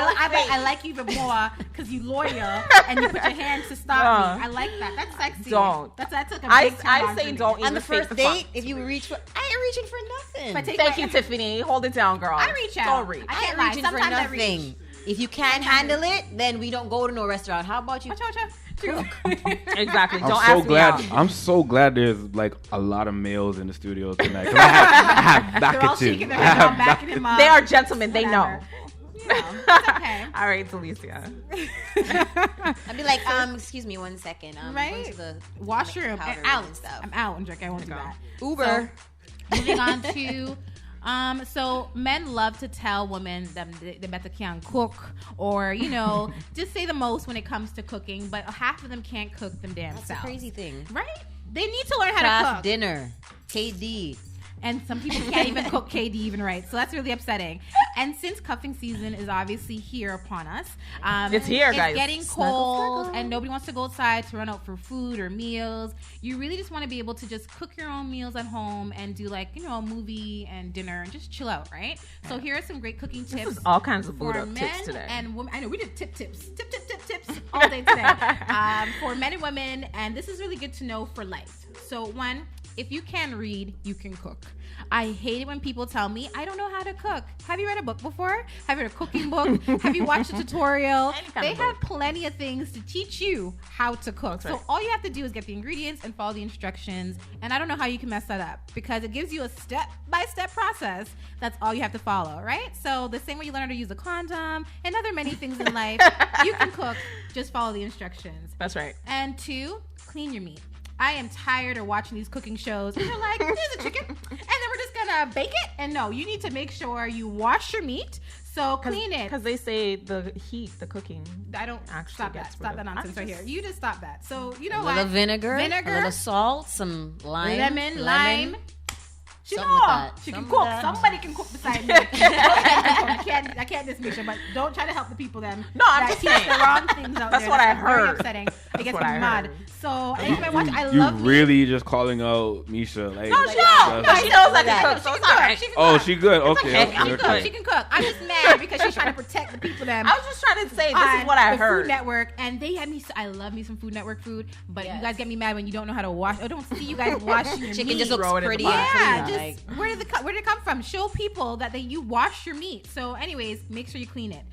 I like you even more because you loyal and you put your hands to stop me. I like that. That's sexy. Don't. That's like a I big turn on say for me. don't even on the fake first the date, funk. if you reach for, I ain't reaching for nothing. If I take Thank my- you, Tiffany. Hold it down, girl. I reach out. Don't reach. I I can't ain't lie. reaching for Sometimes I reach. nothing. If you can't handle it, then we don't go to no restaurant. How about you? Exactly. I'm Don't so ask glad. me out. I'm so glad there's like a lot of males in the studio tonight. 'Cause I have They're all shaking backatives. their I head, have I'm backing him up. They are gentlemen. They know. Whatever. you know, it's okay. All right, Delecia. I'd be like, excuse me 1 second. Right? Going to the Washroom. powder And out. and stuff. I'm out, Andrea. I won't do that. Uber. So, moving on to... so men love to tell women that they better can't cook, or just say the most when it comes to cooking, but half of them can't cook them damn That's selves. a crazy thing. Right? They need to learn how to Craft cook. dinner. KD. And some people can't even cook KD even right. So that's really upsetting. And since cuffing season is obviously here upon us, it's here, guys. It's getting cold, and nobody wants to go outside to run out for food or meals. You really just want to be able to just cook your own meals at home and do a movie and dinner and just chill out, right? So here are some great cooking tips. This is all kinds of for boot up men tips today. and women. I know we did tips all day today for men and women, and this is really good to know for life. So one. If you can read, you can cook. I hate it when people tell me, I don't know how to cook. Have you read a book before? Have you read a cooking book? Have you watched a tutorial? They have plenty of things to teach you how to cook. That's right. So all you have to do is get the ingredients and follow the instructions. And I don't know how you can mess that up because it gives you a step-by-step process. That's all you have to follow, right? So the same way you learn how to use a condom and other many things in life, you can cook. Just follow the instructions. That's right. And 2, clean your meat. I am tired of watching these cooking shows. And they're like, here's a chicken, and then we're just gonna bake it. And no, you need to make sure you wash your meat. So clean it. Because they say the cooking. I don't actually stop that. Stop that nonsense right here. You just stop that. So you know A what? little vinegar, a little salt, some lime, lemon, lime. She Something like that. She can Something cook. like that. Somebody can cook beside me. I can't dismiss her, but don't try to help the people then. No, I'm that just teach saying. the wrong things out That's there. what I Very heard. upsetting. It gets what me I mad. heard. So anytime I watch, I You love really just calling out Misha? Like, No, she knows. No, she knows I can cook, so it's all right. She can oh, cook. she good. Okay, okay. okay, I'm She okay. can cook. She can cook. I'm just mad because she's trying to protect the people that I was just trying to say, this is what I the heard. Food Network, and they had me. I love me some Food Network food, but you guys get me mad when you don't know how to wash. I don't see you guys washing your Chicken meat. just looks Throw it in the pretty. pot. Yeah, clean, just where did it come from? Show people that you wash your meat. So, anyways, make sure you clean it.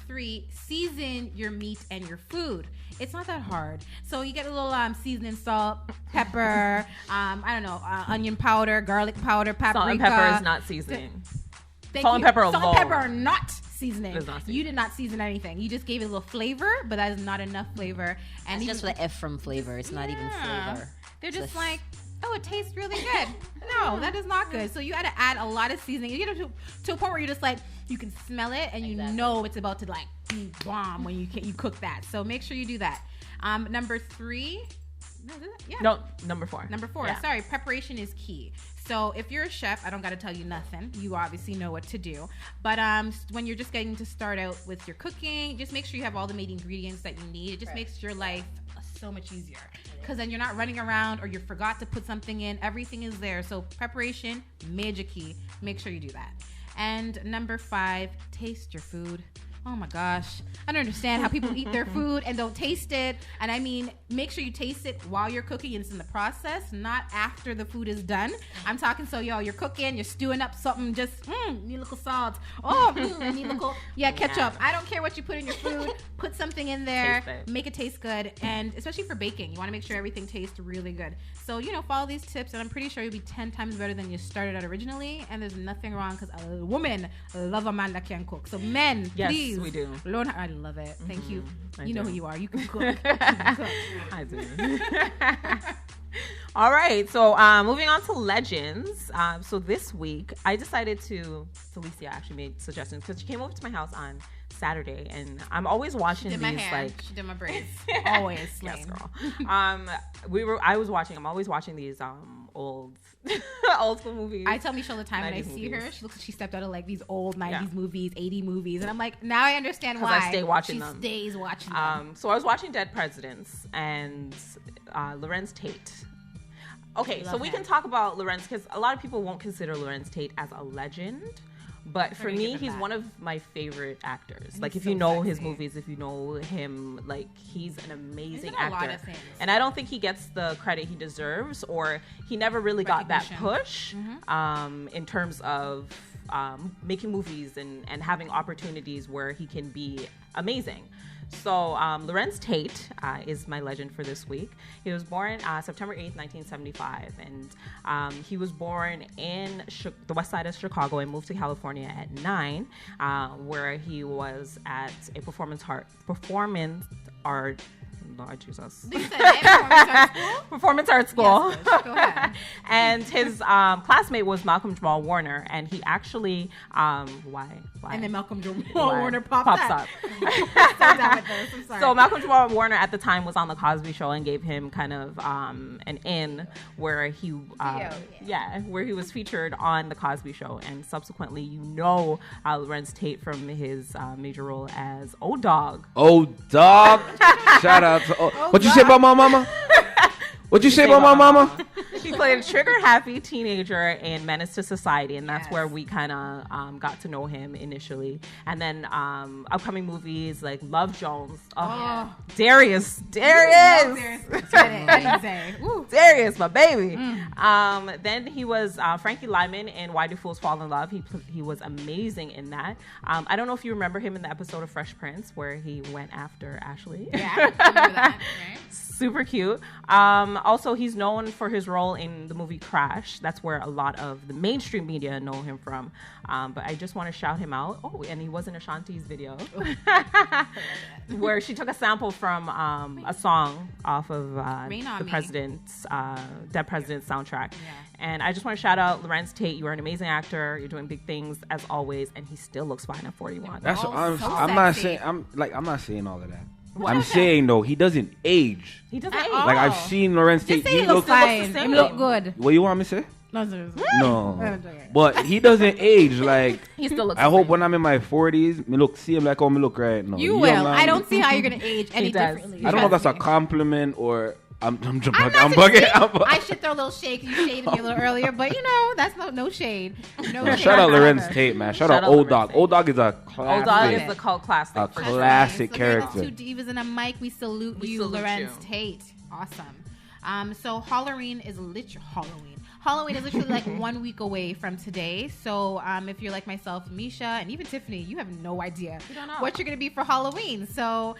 3, season your meat and your food. It's not that hard. So you get a little seasoning, salt, pepper, onion powder, garlic powder, paprika. Salt and pepper is not seasoning. Thank Salt and you. pepper Salt and alone. pepper are not seasoning. It's not seasoning. You did not season anything. You just gave it a little flavor, but that is not enough flavor. And It's just the F from flavor. It's not even flavor. They're It's just a- like, oh, it tastes really good. No, that is not good. So you got to add a lot of seasoning. You get to a point where you're just like, you can smell it and you know it's about to like be bomb when you cook that. So make sure you do that. Number 3. No, number 4. Number 4. Yeah. Sorry, preparation is key. So if you're a chef, I don't got to tell you nothing. You obviously know what to do. But when you're just getting to start out with your cooking, just make sure you have all the main ingredients that you need. It just makes your life so much easier. Because then you're not running around or you forgot to put something in. Everything is there. So preparation, major key. Make sure you do that. And number 5, taste your food. Oh my gosh. I don't understand how people eat their food and don't taste it. And I mean, make sure you taste it while you're cooking. It's in the process, not after the food is done. I'm talking you're cooking, you're stewing up something, just, need a little salt. Oh, need a little, ketchup. I don't care what you put in your food. Put something in there. Taste it. Make it taste good. And especially for baking, you want to make sure everything tastes really good. So, follow these tips and I'm pretty sure you'll be 10 times better than you started out originally. And there's nothing wrong because a woman love a man that can cook. So men, Yes, please. we do. Learn how, I love it. Thank you. You know do. who you are. You can cook. You can cook. I do. All right. So moving on to legends. So this week, I decided Delecia actually made suggestions because she came over to my house on Saturday, and I'm always watching Did these my hair. like. She did my braids. Always. Yes, Lame. girl. I'm always watching these old school movies. I tell Michelle all the time when I 90s see her, movies. she looks like she stepped out of like these old 90s Yeah. movies, 80 movies. And I'm like, now I understand 'Cause why. I stay watching she them. stays watching them. So I was watching Dead Presidents and Lorenz Tate. Okay, so Love we him. can talk about Lorenz because a lot of people won't consider Lorenz Tate as a legend. But for gonna me, give him he's that. one of my favorite actors. Like, he's if you so know his sexy. movies, if you know him, like, he's an amazing in a lot actor. of things. And I don't think he gets the credit he deserves, or he never really got that push in terms of making movies and having opportunities where he can be amazing. So Lorenz Tate is my legend for this week. He was born September 8th, 1975. And he was born in the west side of Chicago and moved to California at 9, where he was at a performance art Lord Jesus. Performance art school. Yes, go ahead. And his classmate was Malcolm Jamal Warner, and he actually why? And then Malcolm Jamal Warner pops up. So down with this. I'm sorry. So Malcolm Jamal Warner at the time was on the Cosby Show and gave him kind of an in where he where he was featured on the Cosby Show, and subsequently Lorenz Tate from his major role as O-Dog. O-Dog. Shout out to what you say about my mama? What you say about my mama? He played a trigger-happy teenager in Menace to Society, and that's where we kind of got to know him initially. And then upcoming movies like Love Jones. Darius. Darius, my baby. Then he was Frankie Lyman in Why Do Fools Fall in Love. He was amazing in that. I don't know if you remember him in the episode of Fresh Prince where he went after Ashley. Yeah, I remember that. Right? Super cute. Also, he's known for his role in the movie Crash. That's where a lot of the mainstream media know him from. But I just want to shout him out. Oh, and he was in Ashanti's video where she took a sample from a song off of the president's Dead President's soundtrack. Yeah. And I just want to shout out Lorenz Tate. You are an amazing actor. You're doing big things as always, and he still looks fine at 41. That's I'm not saying I'm not saying all of that. What? I'm saying though, he doesn't age. He doesn't age. Like I've seen Lorenz Tate. He looks fine. He look good. What you want me to say? No. But he doesn't age. Like he still looks. I hope when I'm in my 40s, me see him like how me look right now. You will. I don't see how you're gonna age any differently. I don't know if that's a compliment or. I'm bugging. I should throw a little shade. You shaded me a little earlier, but that's no shade. Shout out Lorenz Tate, man. Shout out O-Dog. O-Dog is a classic. O-Dog is the cult classic. A classic character. Two divas and a mic. We salute you, Lorenz Tate. Awesome. So Halloween is literally like 1 week away from today. So if you're like myself, Misha, and even Tiffany, you have no idea what you're going to be for Halloween. So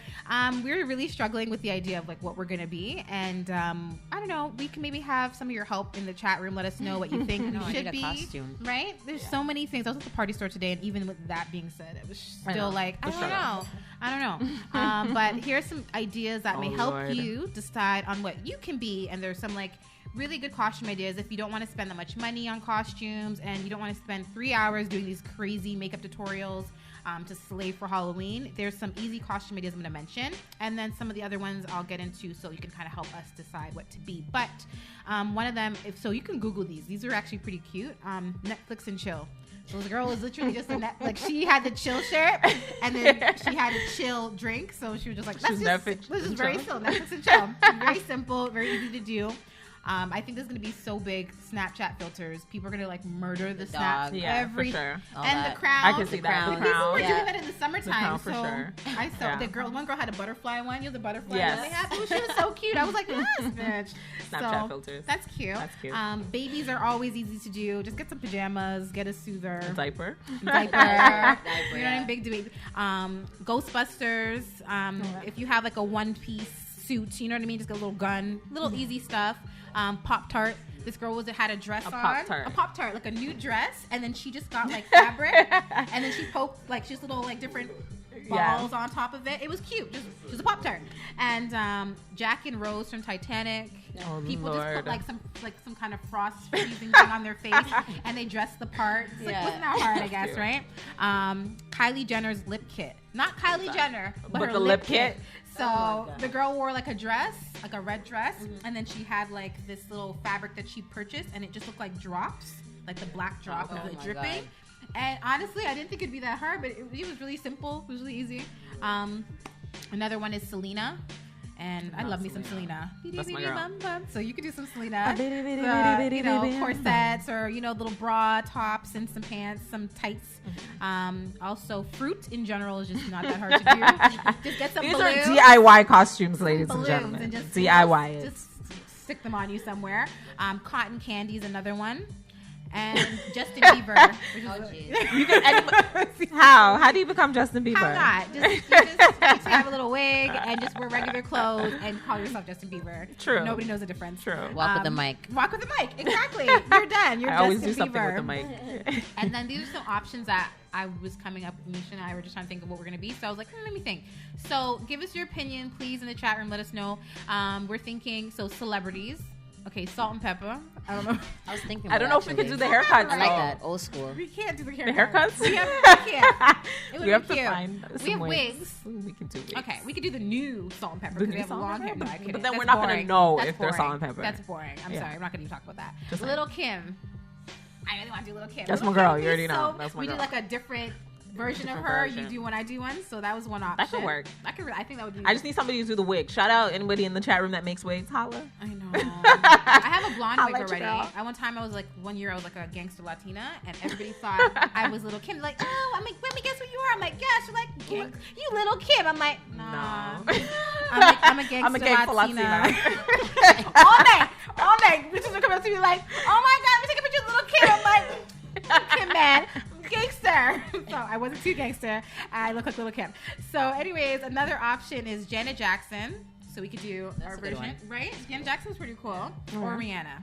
we're really struggling with the idea of like what we're going to be. And I don't know, we can maybe have some of your help in the chat room. Let us know what you think we should be. Costume. Right? There's so many things. I was at the party store today, and even with that being said, it was still I don't know. But here's some ideas that may help you decide on what you can be. And there's some like really good costume ideas if you don't want to spend that much money on costumes and you don't want to spend 3 hours doing these crazy makeup tutorials to slay for Halloween. There's some easy costume ideas I'm going to mention, and then some of the other ones I'll get into so you can kind of help us decide what to be. But one of them, you can Google these are actually pretty cute. Netflix and chill. So the girl was literally just she had the chill shirt and then she had a chill drink. So she was just like, this is very simple. Netflix and chill. Very simple, very easy to do. I think there's going to be so big Snapchat filters. People are going to like murder the snap. Yeah, for sure. And the crown. I can see that. People were doing that in the summertime. For sure. I saw one girl had a butterfly one. You have the butterfly yes. one they had. She was so cute. I was like, yes, bitch. Snapchat filters. That's cute. Babies are always easy to do. Just get some pajamas, get a soother. A diaper. You know what I mean? Big debate. Ghostbusters. If you have like a one-piece suit, you know what I mean? Just get a little gun. Little easy stuff. Pop-Tart. This girl had a dress on. A Pop-Tart, like a new dress, and then she just got like fabric, and then she poked like just little like different balls on top of it. It was cute. Just a Pop-Tart. And Jack and Rose from Titanic. People just put like some kind of frost freezing thing on their face, and they dress the part. It's like, wasn't that hard, I guess, right? Kylie Jenner's lip kit. Not Kylie Jenner, but her the lip kit. So the girl wore like a dress, like a red dress, and then she had like this little fabric that she purchased, and it just looked like drops, like the black drop of the dripping. God. And honestly, I didn't think it'd be that hard, but it was really simple. It was really easy. Another one is Selena. And I love me some Selena. That's my girl. So you could do some Selena. Corsets or, little bra tops and some pants, some tights. Also, fruit in general is just not that hard to do. Just get some balloons. These are DIY costumes, ladies and gentlemen. And just DIY it. Just stick them on you somewhere. Cotton candy is another one. and Justin Bieber. How do you become Justin Bieber? How not? You just need to have a little wig and just wear regular clothes and call yourself Justin Bieber. True. Nobody knows the difference. True. Walk with the mic. Walk with the mic. Exactly. You're done. You're I always Justin do something Bieber. with the mic. And then these are some options that I was coming up with. Misha and I were just trying to think of what we're going to be. So I was like, let me think. So give us your opinion, please, in the chat room. Let us know. We're thinking, so celebrities. Okay, salt and pepper. I don't know. I was thinking. I don't know if we could do the haircuts. I like that old school. We can't do the The haircuts? We can't. It We would have be to cute. find We some have wigs. wigs. We can do wigs. Okay, we could do the new salt and pepper The because we new have salt long and hair. pepper. No, I couldn't. But then That's we're not gonna boring. know That's if they're boring. salt and pepper. That's boring. I'm Yeah. sorry. I'm not gonna even talk about that. Just Little Kim. I really want to do Little Kim. That's Little my girl. Kim You already is know. so- That's my we girl. do like a different version of Different her. version. You do one, I do one. So that was one option. That could work. I think that would be. I just need somebody to do the wig. Shout out anybody in the chat room that makes wigs. Holla. I know. I have a blonde I'll wig let you already. go. At one time, I was like, 1 year, I was like a gangster Latina, and everybody thought I was Little Kim. Like, oh, I'm like, let me guess who you are. I'm like, yes. She's like, you Little Kim. I'm like, nah. No. I'm a gangster I'm a gangster Latina. Latina. all night. Bitches would come up to me like, oh my God, we take a picture of Little Kim. I'm like, Little Kim, man. Gangster. So I wasn't too gangster. I look like Little Kim. So anyways, another option is Janet Jackson. So we could do That's our a good version, right? Janet Jackson's pretty cool. Or Rihanna.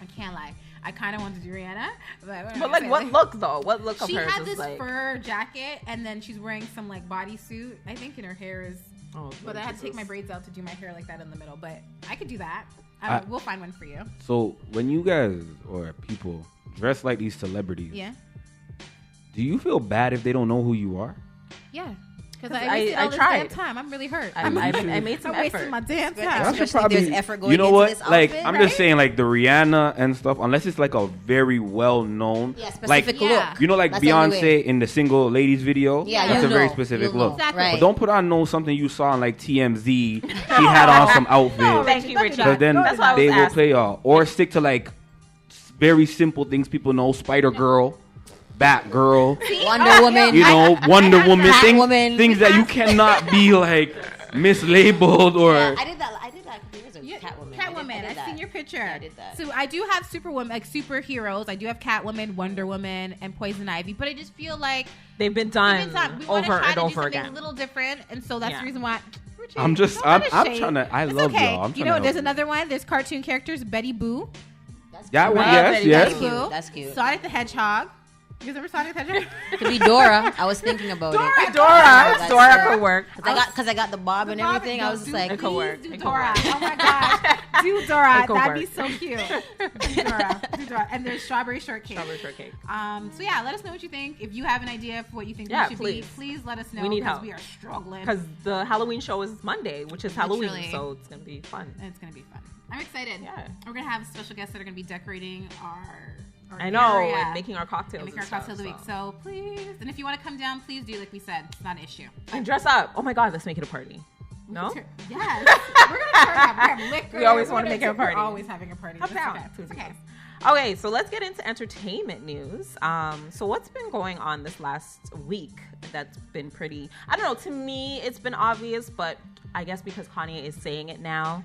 I can't lie. I kind of want to do Rihanna. But like, what look though? What look of She hers had is this like? fur jacket, and then she's wearing some like bodysuit. I think, and her hair is. Oh, But I had to take my braids out to do my hair like that in the middle. But I could do that. I don't know, we'll find one for you. So when you guys or people dress like these celebrities, Yeah. do you feel bad if they don't know who you are? Yeah. Because 'Cause I wasted all this tried. damn time. I'm really hurt. I made some I'm wasting effort. my damn time. Especially That should if probably- there's effort going you know into what? this Like, outfit, I'm right? just saying, like the Rihanna and stuff. Unless it's like a very well known, Yeah, like specific Yeah. look. you know, like That's the only way. Beyonce in the Single Ladies video. Yeah, that's you'll a very know. specific You'll know. look. Exactly. Right. But don't put on something you saw on like TMZ. She had on some outfit. No, Thank you, Richie. Because then That's why I was they will asking. play y'all. Or stick to like very simple things people know. Spider Girl, Batgirl, Wonder Woman. you know, Wonder Woman. Catwoman. Things that you cannot be like mislabeled or... Yeah, I did that a couple years ago. Yeah, Catwoman. Catwoman. I did I've that. seen your picture. Yeah, I did that. So I do have Superwoman, like superheroes. I do have Catwoman, Wonder Woman, and Poison Ivy. But I just feel like They've been done we want to over try and to do over something again. a little different, and so that's Yeah. the reason why. Richard, I'm just- don't I'm- let us I'm shade. trying to- I It's love okay. y'all. I'm You trying know, to there's help you. another one. There's cartoon characters. Betty Boo. That's That cute. one, Love yes, Betty yes. Betty Boo. That's cute. Sonic the Hedgehog. You guys ever Sonic the Hedgehog? Could be Dora. I was thinking about it. Dora That's Dora good. could work. Because I got the bob and everything. I was just like, It could work. Do It could Dora. work. Oh my gosh. Do Dora. It could That'd be work. so cute. Do Dora. Do Dora. And there's Strawberry Shortcake. Strawberry shortcake. So yeah, let us know what you think. If you have an idea for what you think Yeah, we should please. be, please let us know. We need because help. We are struggling. Because the Halloween show is Monday, which is Halloween, Literally. so it's gonna be fun. It's gonna be fun. I'm excited. Yeah. We're gonna have special guests that are gonna be decorating our I know, area and making our cocktails. and making our and stuff, cocktails of the week. So please, and if you want to come down, please do. Like we said, it's not an issue. And dress up. Oh my God, let's make it a party. No? Yes. We're gonna turn up. We have liquor. We always We're wanna gonna make it a we're party. always having a party. Up It's down. okay. It's okay. Okay, so let's get into entertainment news. So what's been going on this last week that's been pretty, I don't know, to me it's been obvious, but I guess because Kanye is saying it now,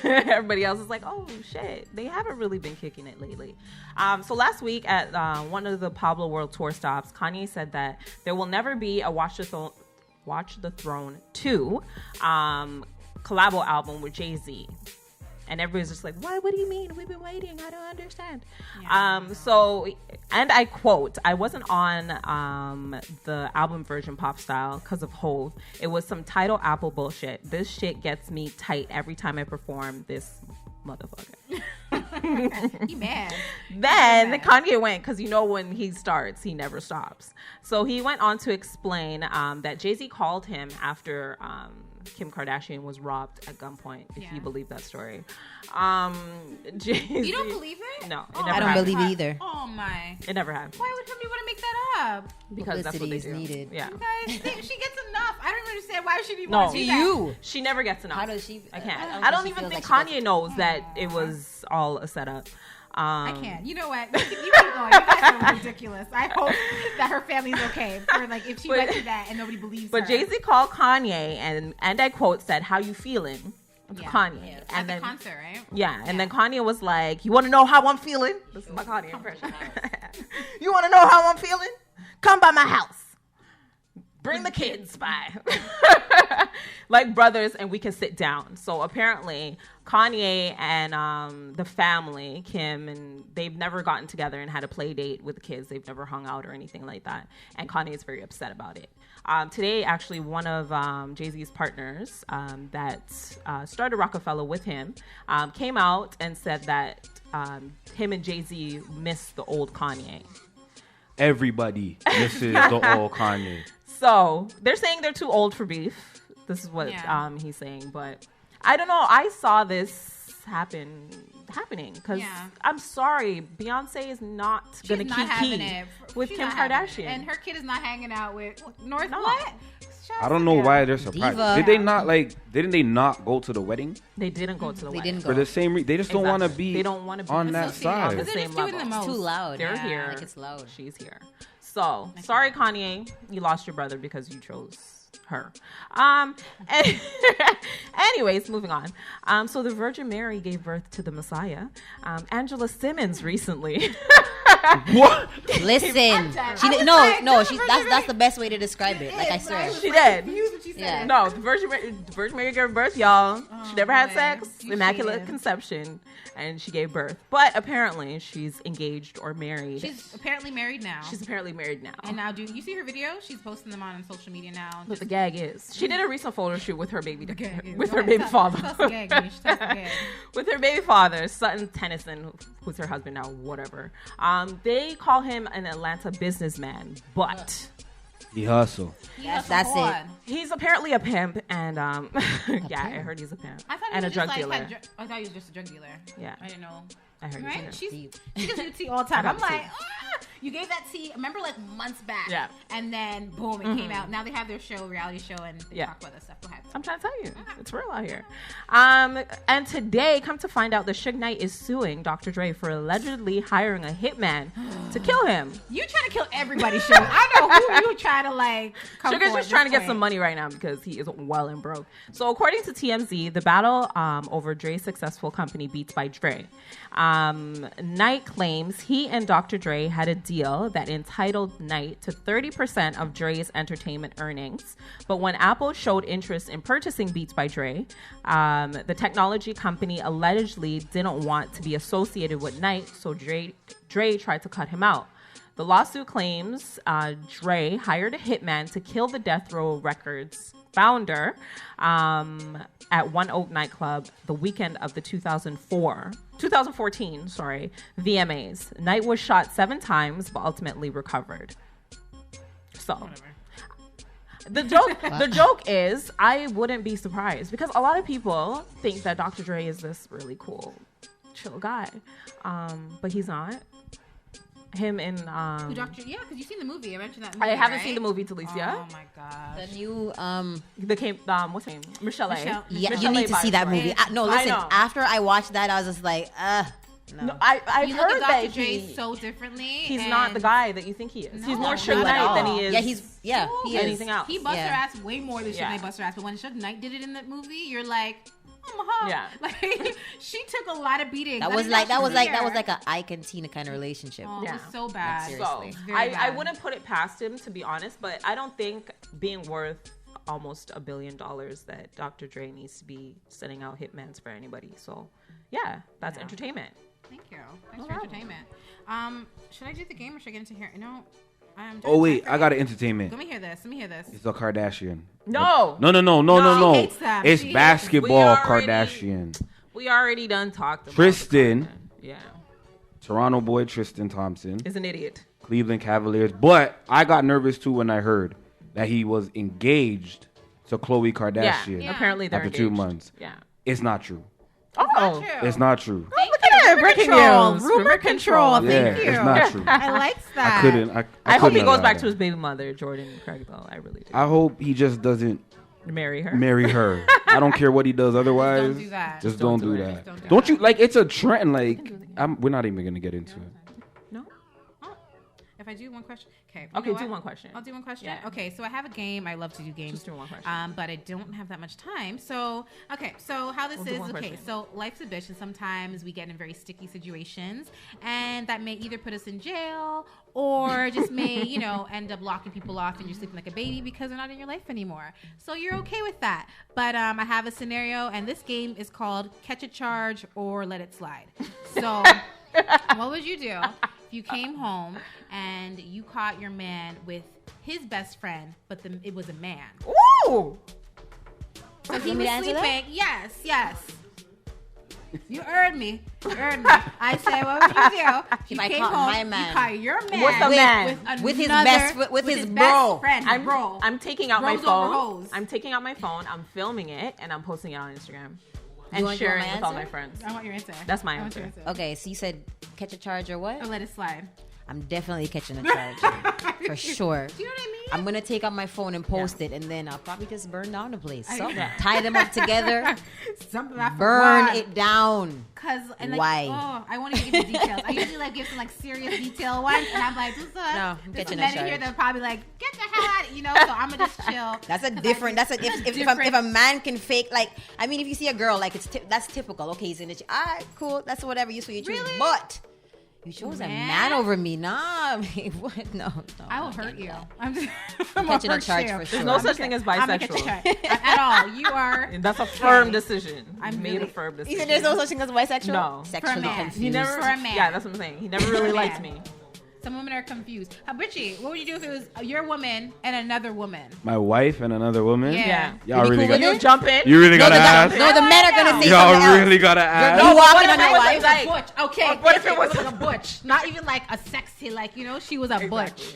everybody else is like, oh shit, they haven't really been kicking it lately. So last week at one of the Pablo World Tour stops, Kanye said that there will never be a Watch the Throne 2 collabo album with Jay-Z. And everybody's just like, what do you mean? We've been waiting. I don't understand. So, and I quote, I wasn't on the album version Pop Style because of Hove. It was some title Apple bullshit. This shit gets me tight every time I perform this motherfucker. He mad. Then Kanye went, because you know when he starts, he never stops. So he went on to explain that Jay-Z called him after Kim Kardashian was robbed at gunpoint, if you believe that story. Jay-Z, You don't believe it? No, it Oh, never I don't happened. believe it either. Oh my. It never happened. Why would somebody want to make that up? Because that's what Publicity they is do. needed. Yeah. Guys, she gets enough. I don't even understand why she even No. want to To do that. You. She never gets enough. How does she? I can't. I don't I don't think she even feels think like she Kanye knows that it was all a setup. I can't. You know what? You keep going. You guys are ridiculous. I hope that her family's okay. For like, if she went through that and nobody believes her. But Jay-Z called Kanye and I quote said, "How you feeling?" Kanye. At And the then concert, right? yeah, and then Kanye was like, "You want to know how I'm feeling?" This is my Kanye impression. You want to know how I'm feeling? Come by my house. Bring the kids by. Like brothers, and we can sit down. So apparently, Kanye and the family, Kim, and they've never gotten together and had a play date with the kids. They've never hung out or anything like that. And Kanye is very upset about it. Today, actually, one of Jay-Z's partners that started Rockefeller with him came out and said that him and Jay-Z miss the old Kanye. Everybody misses the old Kanye. So they're saying they're too old for beef. This is what he's saying, but I don't know. I saw this happening because I'm sorry, Beyonce is not going to keep with Kim Kardashian, and her kid is not hanging out with North. What? I don't know why they're surprised. Diva. Didn't they not go to the wedding? They didn't go to the wedding. didn't For the same reason. They just don't want to be. They don't want to be on that side. Because they're just doing the most. It's too loud. They're here. Like it's loud. She's here. So sorry, Kanye, you lost your brother because you chose her. Anyways, moving on. So the Virgin Mary gave birth to the Messiah. Angela Simmons recently. What? Listen, that's the best way to describe it. Like I swear, She did. yeah. No, the Virgin Mary gave birth, y'all. She never had sex. You Immaculate cheated. conception. And she gave birth. But apparently she's engaged or married. She's apparently married now. She's apparently married now. And now, do you see her video? She's posting them on social media now. But the gag is, she did a recent photo shoot with her baby, with Go her ahead, baby tell- father. tell us the gag, Mish. Tell us the gag. With her baby father, Sutton Tennyson, who's her husband now, whatever. They call him an Atlanta businessman, but He hustle. That's it. he's apparently a pimp, and yeah, I heard he's a pimp I thought he and a was drug just dealer. I thought he was just a drug dealer. Yeah. I didn't know. I heard Right? he's She Deep. gives you tea all the time. I I'm got like, you gave that tea. Remember, like months back. Yeah. And then boom, it came out. Now they have their reality show, and they Yeah. talk about that stuff. Go ahead. I'm trying to tell you, it's real out here. And today, come to find out, the Suge Knight is suing Dr. Dre for allegedly hiring a hitman to kill him. You trying to kill everybody, show. I know who you trying to like. Come Sugar's for just at trying to this get some point. money right now because he is well and broke. So according to TMZ, the battle over Dre's successful company Beats by Dre. Knight claims he and Dr. Dre had a deal that entitled Knight to 30% of Dre's entertainment earnings. But when Apple showed interest in purchasing Beats by Dre, the technology company allegedly didn't want to be associated with Knight, so Dre tried to cut him out. The lawsuit claims Dre hired a hitman to kill the Death Row Records founder at One Oak nightclub the weekend of the 2014 VMAs. Knight was shot 7 times but ultimately recovered. So the joke is, I wouldn't be surprised because a lot of people think that Dr. Dre is this really cool, chill guy, but he's not. Him and Who, Dr. Yeah, because you've seen the movie. I mentioned that movie, I haven't right? seen the movie, Delecia. Oh my gosh. The new What's her name? Michelle. Michelle. yeah, Michelle you need to see that Bioshore. movie. No, I listen. know. After I watched that, I was just like, no. No, I've You look heard at that Dr. Dre he, so differently. he's and not the guy that you think he is. No, He's more not Suge at Knight all. than he is. Yeah, he is. anything else. He busts Yeah. her ass way more than Suge Yeah. Knight busts her ass. But when Suge Knight did it in that movie, you're like, Yeah. Like she took a lot of beatings. That I was didn't know like she like here. a Ike and Tina kind of relationship. Oh, Yeah. it was so bad. Like, So seriously. It's very I bad. wouldn't put it past him, to be honest, but I don't think being worth almost $1 billion that Dr. Dre needs to be sending out hitmans for anybody. So yeah, that's entertainment. Thank you. Thanks No for problem. entertainment. Should I do the game or should I get into here? No. Oh wait, I got an entertainment. Let me hear this. It's a Kardashian. No. No. She hates them. It's She hates- basketball We already- Kardashian. We already done talked about Tristan. Yeah, Toronto boy Tristan Thompson. is an idiot. Cleveland Cavaliers. But I got nervous too when I heard that he was engaged to Khloe Kardashian Yeah. Apparently they're after 2 engaged. months. Yeah. It's not true. Oh, It's not true. Thank Look you. at that, Rumor breaking control. news. Rumor Rumor control. control. Yeah, Thank you. it's not true. I like that. I couldn't. I hope he couldn't goes allow back that. to his baby mother, Jordan Craig. Though I really do. I hope he just doesn't Marry her. marry her. I don't care what he does otherwise. do that. Just don't do it. that. Just don't do Don't that. you like? It's a trend. Like we're not even gonna get into it. No. If I do one question? Okay. Okay, do one question. I'll do one question. Yeah. Okay, so I have a game. I love to do games. Just do one question. But I don't have that much time. So, okay. So how this We'll do is, one okay. question. So life's a bitch, and sometimes we get in very sticky situations, and that may either put us in jail or just may, end up locking people off and you're sleeping like a baby because they're not in your life anymore. So you're okay with that. But I have a scenario, and this game is called Catch a Charge or Let It Slide. So what would you do if you came home and you caught your man with his best friend, but it was a man? Ooh! So he me was to answer sleeping. that? Yes. You heard me. I said, what would you do if you I came caught home, my man you caught your man What's a man? with his another- with his best bro. friend, bro. I'm taking out my Bros over phone. hoes. I'm taking out my phone. I'm filming it and I'm posting it on Instagram You and want sharing my it with all answer? my friends. I want your answer. That's my I want your answer. Okay, so you said catch a charge or what? Or let it slide. I'm definitely catching a charge for sure. Do you know what I mean? I'm gonna take out my phone and post it, and then I'll probably just burn down the place. So Yeah. tie them up together, Something I burn forgot. it down. Why? Oh, I want to give you details. I usually give some serious detail ones, and I'm like, this No, I'm there's catching some a men in here charge. that are probably like, get the hell out, So I'm gonna just chill. That's a different. That's a if different. a man can fake if you see a girl that's typical. Okay, he's in the all right, cool. That's whatever you choose. Really? But you chose a man over me. Nah, I mean, what? No. I will hurt you. I'm catching a hurt charge you. for sure. There's no such thing as I'm gonna catch a bisexual. charge. At all. You are. And that's a firm decision. I'm made really- a firm You decision. said there's no such thing as bisexual. No. Sexually man. confused. He never. For a man. Yeah, that's what I'm saying. He never really a liked man. me. Some women are confused. Richie, what would you do if it was your woman and another woman? My wife and another woman. Yeah. Y'all You be really cool with got. it? You jump in. You really gotta the ask. no, the men are gonna say Y'all something else. really gotta ask. You walking what on if your it was wife? like- Butch. Okay. What if it was like a butch? Not even like a sexy, she was a butch.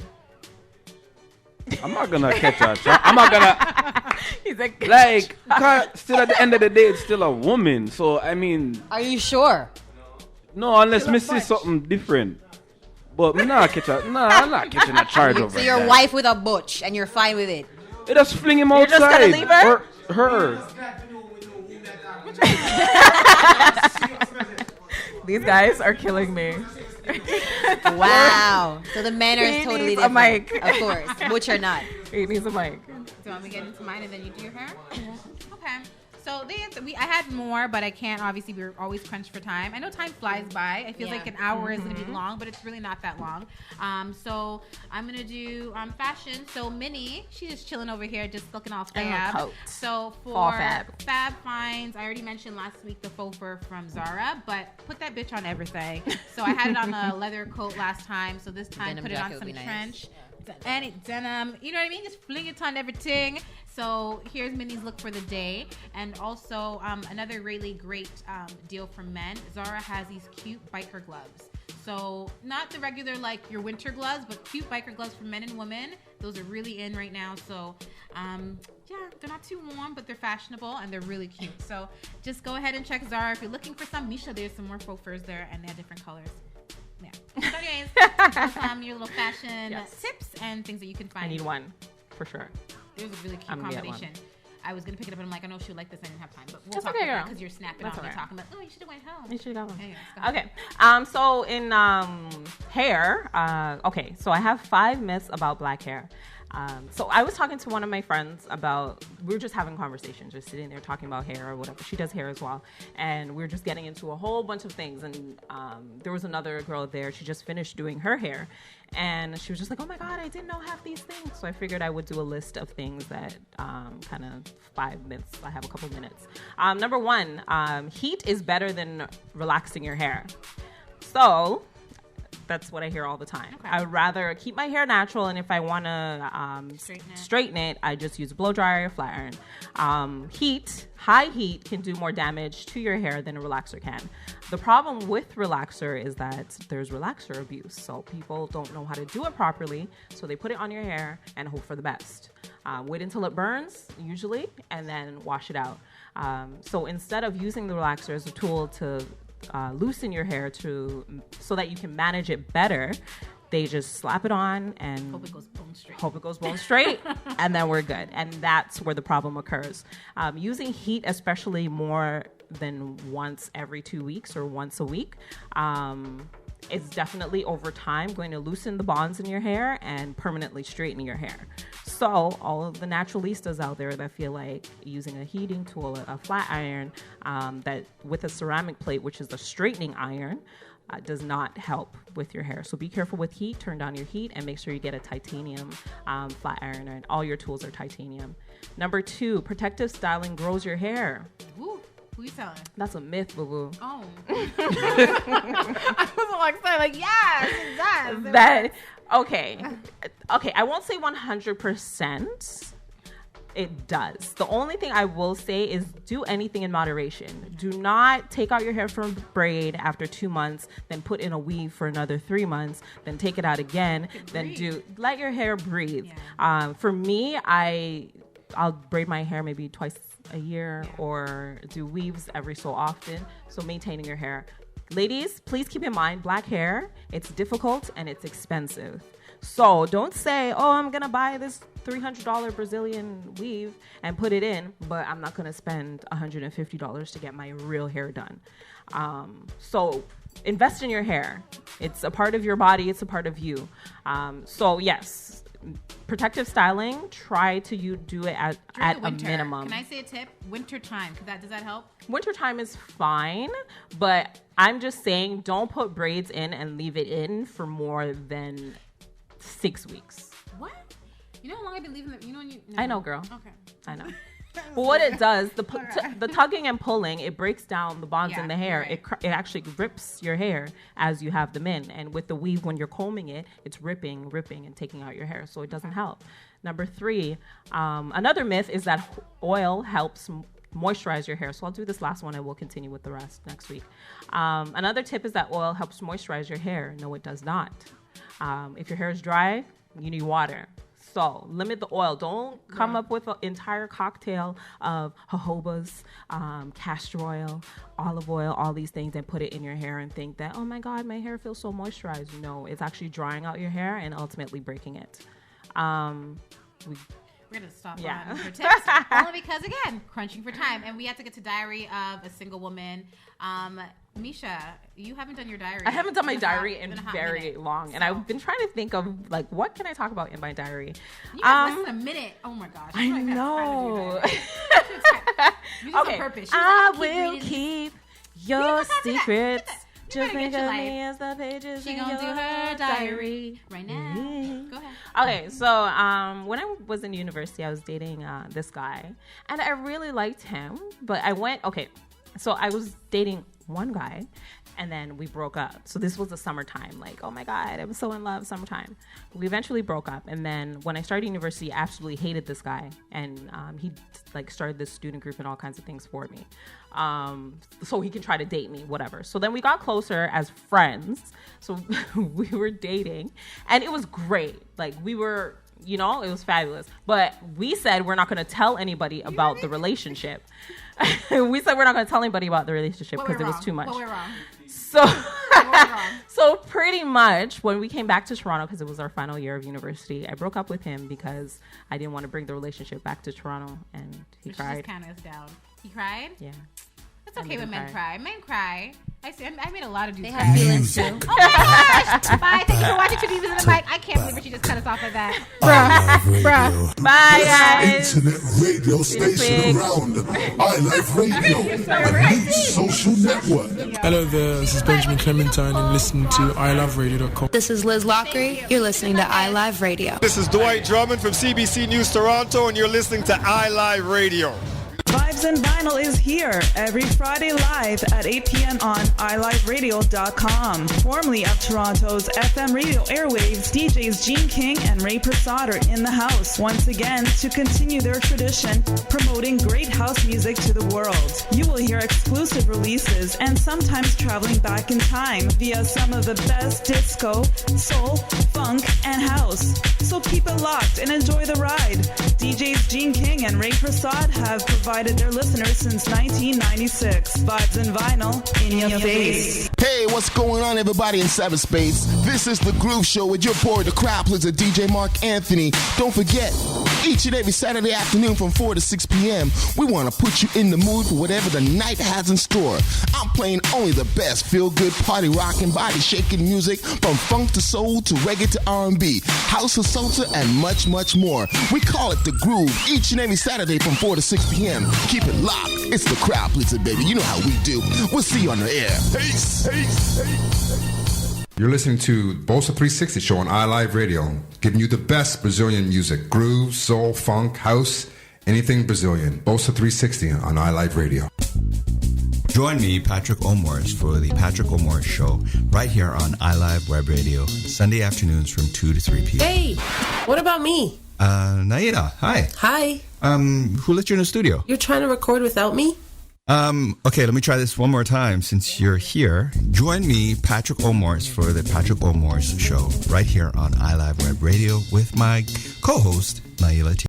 I'm not gonna catch her. I'm not gonna He's like, cause still at the end of the day, it's still a woman. So I mean, Are you sure? no, unless me see something different. But me not catch her. Nah, I'm not catching a charge over So your that. wife with a butch and you're fine with it. They just fling him You're outside. just gonna leave her? Or her. these guys are killing me. Wow. So the men are He totally needs a different. mic. Of course. Butch or not. He needs a mic. Do you want me to get into mine and then you do your hair? Okay. So I had more, but I can't. Obviously, we're always crunched for time. I know time flies by. It feels like an hour is going to be long, but it's really not that long. So I'm going to do fashion. So Minnie, she's just chilling over here, just looking all In her fab. coat. So for Fall fab. finds, I already mentioned last week the faux fur from Zara, but put that bitch on everything. So I had it on a leather coat last time. So this time, Denim put it on jacket some would be nice. trench. Any denim, you know what I mean? Just fling it on everything. So here's Minnie's look for the day. And also another really great deal for men. Zara has these cute biker gloves. So not the regular your winter gloves, but cute biker gloves for men and women. Those are really in right now. So yeah, they're not too warm, but they're fashionable and they're really cute. So just go ahead and check Zara. If you're looking for some, Misha, there's some more faux furs there and they have different colors. Yeah. So anyways, your little fashion tips and things that you can find. I need one, for sure. There's a really cute I'm gonna get combination. I was gonna pick it up and I'm like, I know she would like this. I didn't have time, but we'll That's talk okay, about girl. because you're snapping That's on me okay. talking about. Oh, you should have went home. You should have gone. Anyways, go ahead. Okay. So in hair, okay. So I have 5 myths about black hair. So I was talking to one of my friends about, we were just having conversations, just sitting there talking about hair or whatever. She does hair as well. And we were just getting into a whole bunch of things. And there was another girl there. She just finished doing her hair. And she was just like, oh my God, I didn't know half these things. So I figured I would do a list of things that kind of 5 myths. I have a couple minutes. Number 1, heat is better than relaxing your hair. So that's what I hear all the time. Okay. I would rather keep my hair natural, and if I want to straighten it, I just use a blow dryer or flat iron. High heat can do more damage to your hair than a relaxer can. The problem with relaxer is that there's relaxer abuse. So people don't know how to do it properly, so they put it on your hair and hope for the best. Wait until it burns, usually, and then wash it out. So instead of using the relaxer as a tool to loosen your hair so that you can manage it better, they just slap it on and Hope it goes bone straight. And then we're good. And that's where the problem occurs. Using heat, especially more than once every 2 weeks or once a week, it's definitely over time going to loosen the bonds in your hair and permanently straighten your hair. So all of the naturalistas out there that feel like using a heating tool, a flat iron, that with a ceramic plate, which is a straightening iron, does not help with your hair. So be careful with heat. Turn down your heat and make sure you get a titanium flat iron, and all your tools are titanium. Number 2, protective styling grows your hair. Woo. Who you telling? That's a myth, boo-boo. Oh. I was like, yes, it does. That, okay, I won't say 100%. It does. The only thing I will say is do anything in moderation. Do not take out your hair from braid after 2 months, then put in a weave for another 3 months, then take it out again, then let your hair breathe. Yeah. For me, I'll braid my hair maybe twice a year or do weaves every so often. So maintaining your hair. Ladies, please keep in mind, black hair, it's difficult and it's expensive. So don't say, oh, I'm going to buy this $300 Brazilian weave and put it in, but I'm not going to spend $150 to get my real hair done. So invest in your hair. It's a part of your body. It's a part of you. So yes, protective styling, try to do it at a minimum. Can I say a tip? Winter time, does that help? Winter time is fine, but I'm just saying don't put braids in and leave it in for more than 6 weeks. What? You know how long I've been leaving them? You know when you... No. I know, girl. Okay. I know. But what it does, the tugging and pulling, it breaks down the bonds in the hair. Right. It actually rips your hair as you have them in. And with the weave, when you're combing it, it's ripping, and taking out your hair. So it doesn't help. Number 3, another myth is that oil helps moisturize your hair. So I'll do this last one and we'll continue with the rest next week. Another tip is that oil helps moisturize your hair. No, it does not. If your hair is dry, you need water. So limit the oil. Don't come up with an entire cocktail of jojobas, castor oil, olive oil, all these things, and put it in your hair and think that, oh my God, my hair feels so moisturized. No, it's actually drying out your hair and ultimately breaking it. We're going to stop on for tips. Only because, again, crunching for time. And we have to get to Diary of a Single Woman. Misha, you haven't done your diary. I haven't done my diary in very long. So. And I've been trying to think of, what can I talk about in my diary? You have less than a minute. Oh, my gosh. I know. Okay. Purpose. I will keep your secrets. Just think of me as the pages in your do her diary right now. Mm-hmm. Go ahead. Okay, so when I was in university, I was dating this guy, and I really liked him. But so I was dating one guy, and then we broke up. So this was the summertime. Oh my God, I'm so in love, summertime. We eventually broke up, and then when I started university, I absolutely hated this guy, and he started this student group and all kinds of things for me. So he can try to date me, whatever. So then we got closer as friends. So we were dating, and it was great. We were, it was fabulous. But we said we're not going to tell anybody about the relationship. We said we're not going to tell anybody about the relationship because it was too much. What went wrong? So pretty much when we came back to Toronto, because it was our final year of university, I broke up with him because I didn't want to bring the relationship back to Toronto, and he cried. Just kind of down. He cried? Yeah. It's okay when men cry. Men cry. I made a lot of dudes cry. They have feelings too. Oh my gosh! Bye. Thank you for watching Divas A Mic. I can't believe she just cut us off like that. Bruh. Bye, guys. Internet radio station around iLife Radio, a new social network. Hello there, this is Benjamin Clementine and listening to iLoveRadio.com. This is Liz Lockery. You're listening to iLive Radio. This is Dwight Drummond from CBC News Toronto, and you're listening to iLive Radio. Vibes and Vinyl is here every Friday live at 8 p.m. on iLiveRadio.com. Formerly of Toronto's FM radio airwaves, DJs Gene King and Ray Prasad are in the house once again to continue their tradition, promoting great house music to the world. You will hear exclusive releases and sometimes traveling back in time via some of the best disco, soul, funk, and house. So keep it locked and enjoy the ride. DJs Gene King and Ray Prasad have provided their listeners since 1996. Vibes and Vinyl in your face. Hey, what's going on, everybody in cyberspace? This is The Groove Show with your boy, the crowd pleaser, DJ Mark Anthony. Don't forget, Each and every Saturday afternoon from 4 to 6 p.m., we want to put you in the mood for whatever the night has in store. I'm playing only the best feel-good party rocking, body-shaking music from funk to soul to reggae to R&B, house to salsa, and much, much more. We call it The Groove each and every Saturday from 4 to 6 p.m. Keep it locked. It's the crowd pleaser, baby. You know how we do. We'll see you on the air. Peace. You're listening to Bolsa 360 show on iLive Radio, giving you the best Brazilian music, groove, soul, funk, house, anything Brazilian. Bolsa 360 on iLive Radio. Join me, Patrick O'Morris, for the Patrick O'Morris Show right here on iLive Web Radio, Sunday afternoons from 2 to 3 p.m. Hey, what about me? Naida, hi. Hi. Who let you in the studio? You're trying to record without me? Okay, let me try this one more time since you're here. Join me, Patrick O'Morris, for the Patrick O'Morris Show right here on iLive Web Radio with my co-host, Naila T.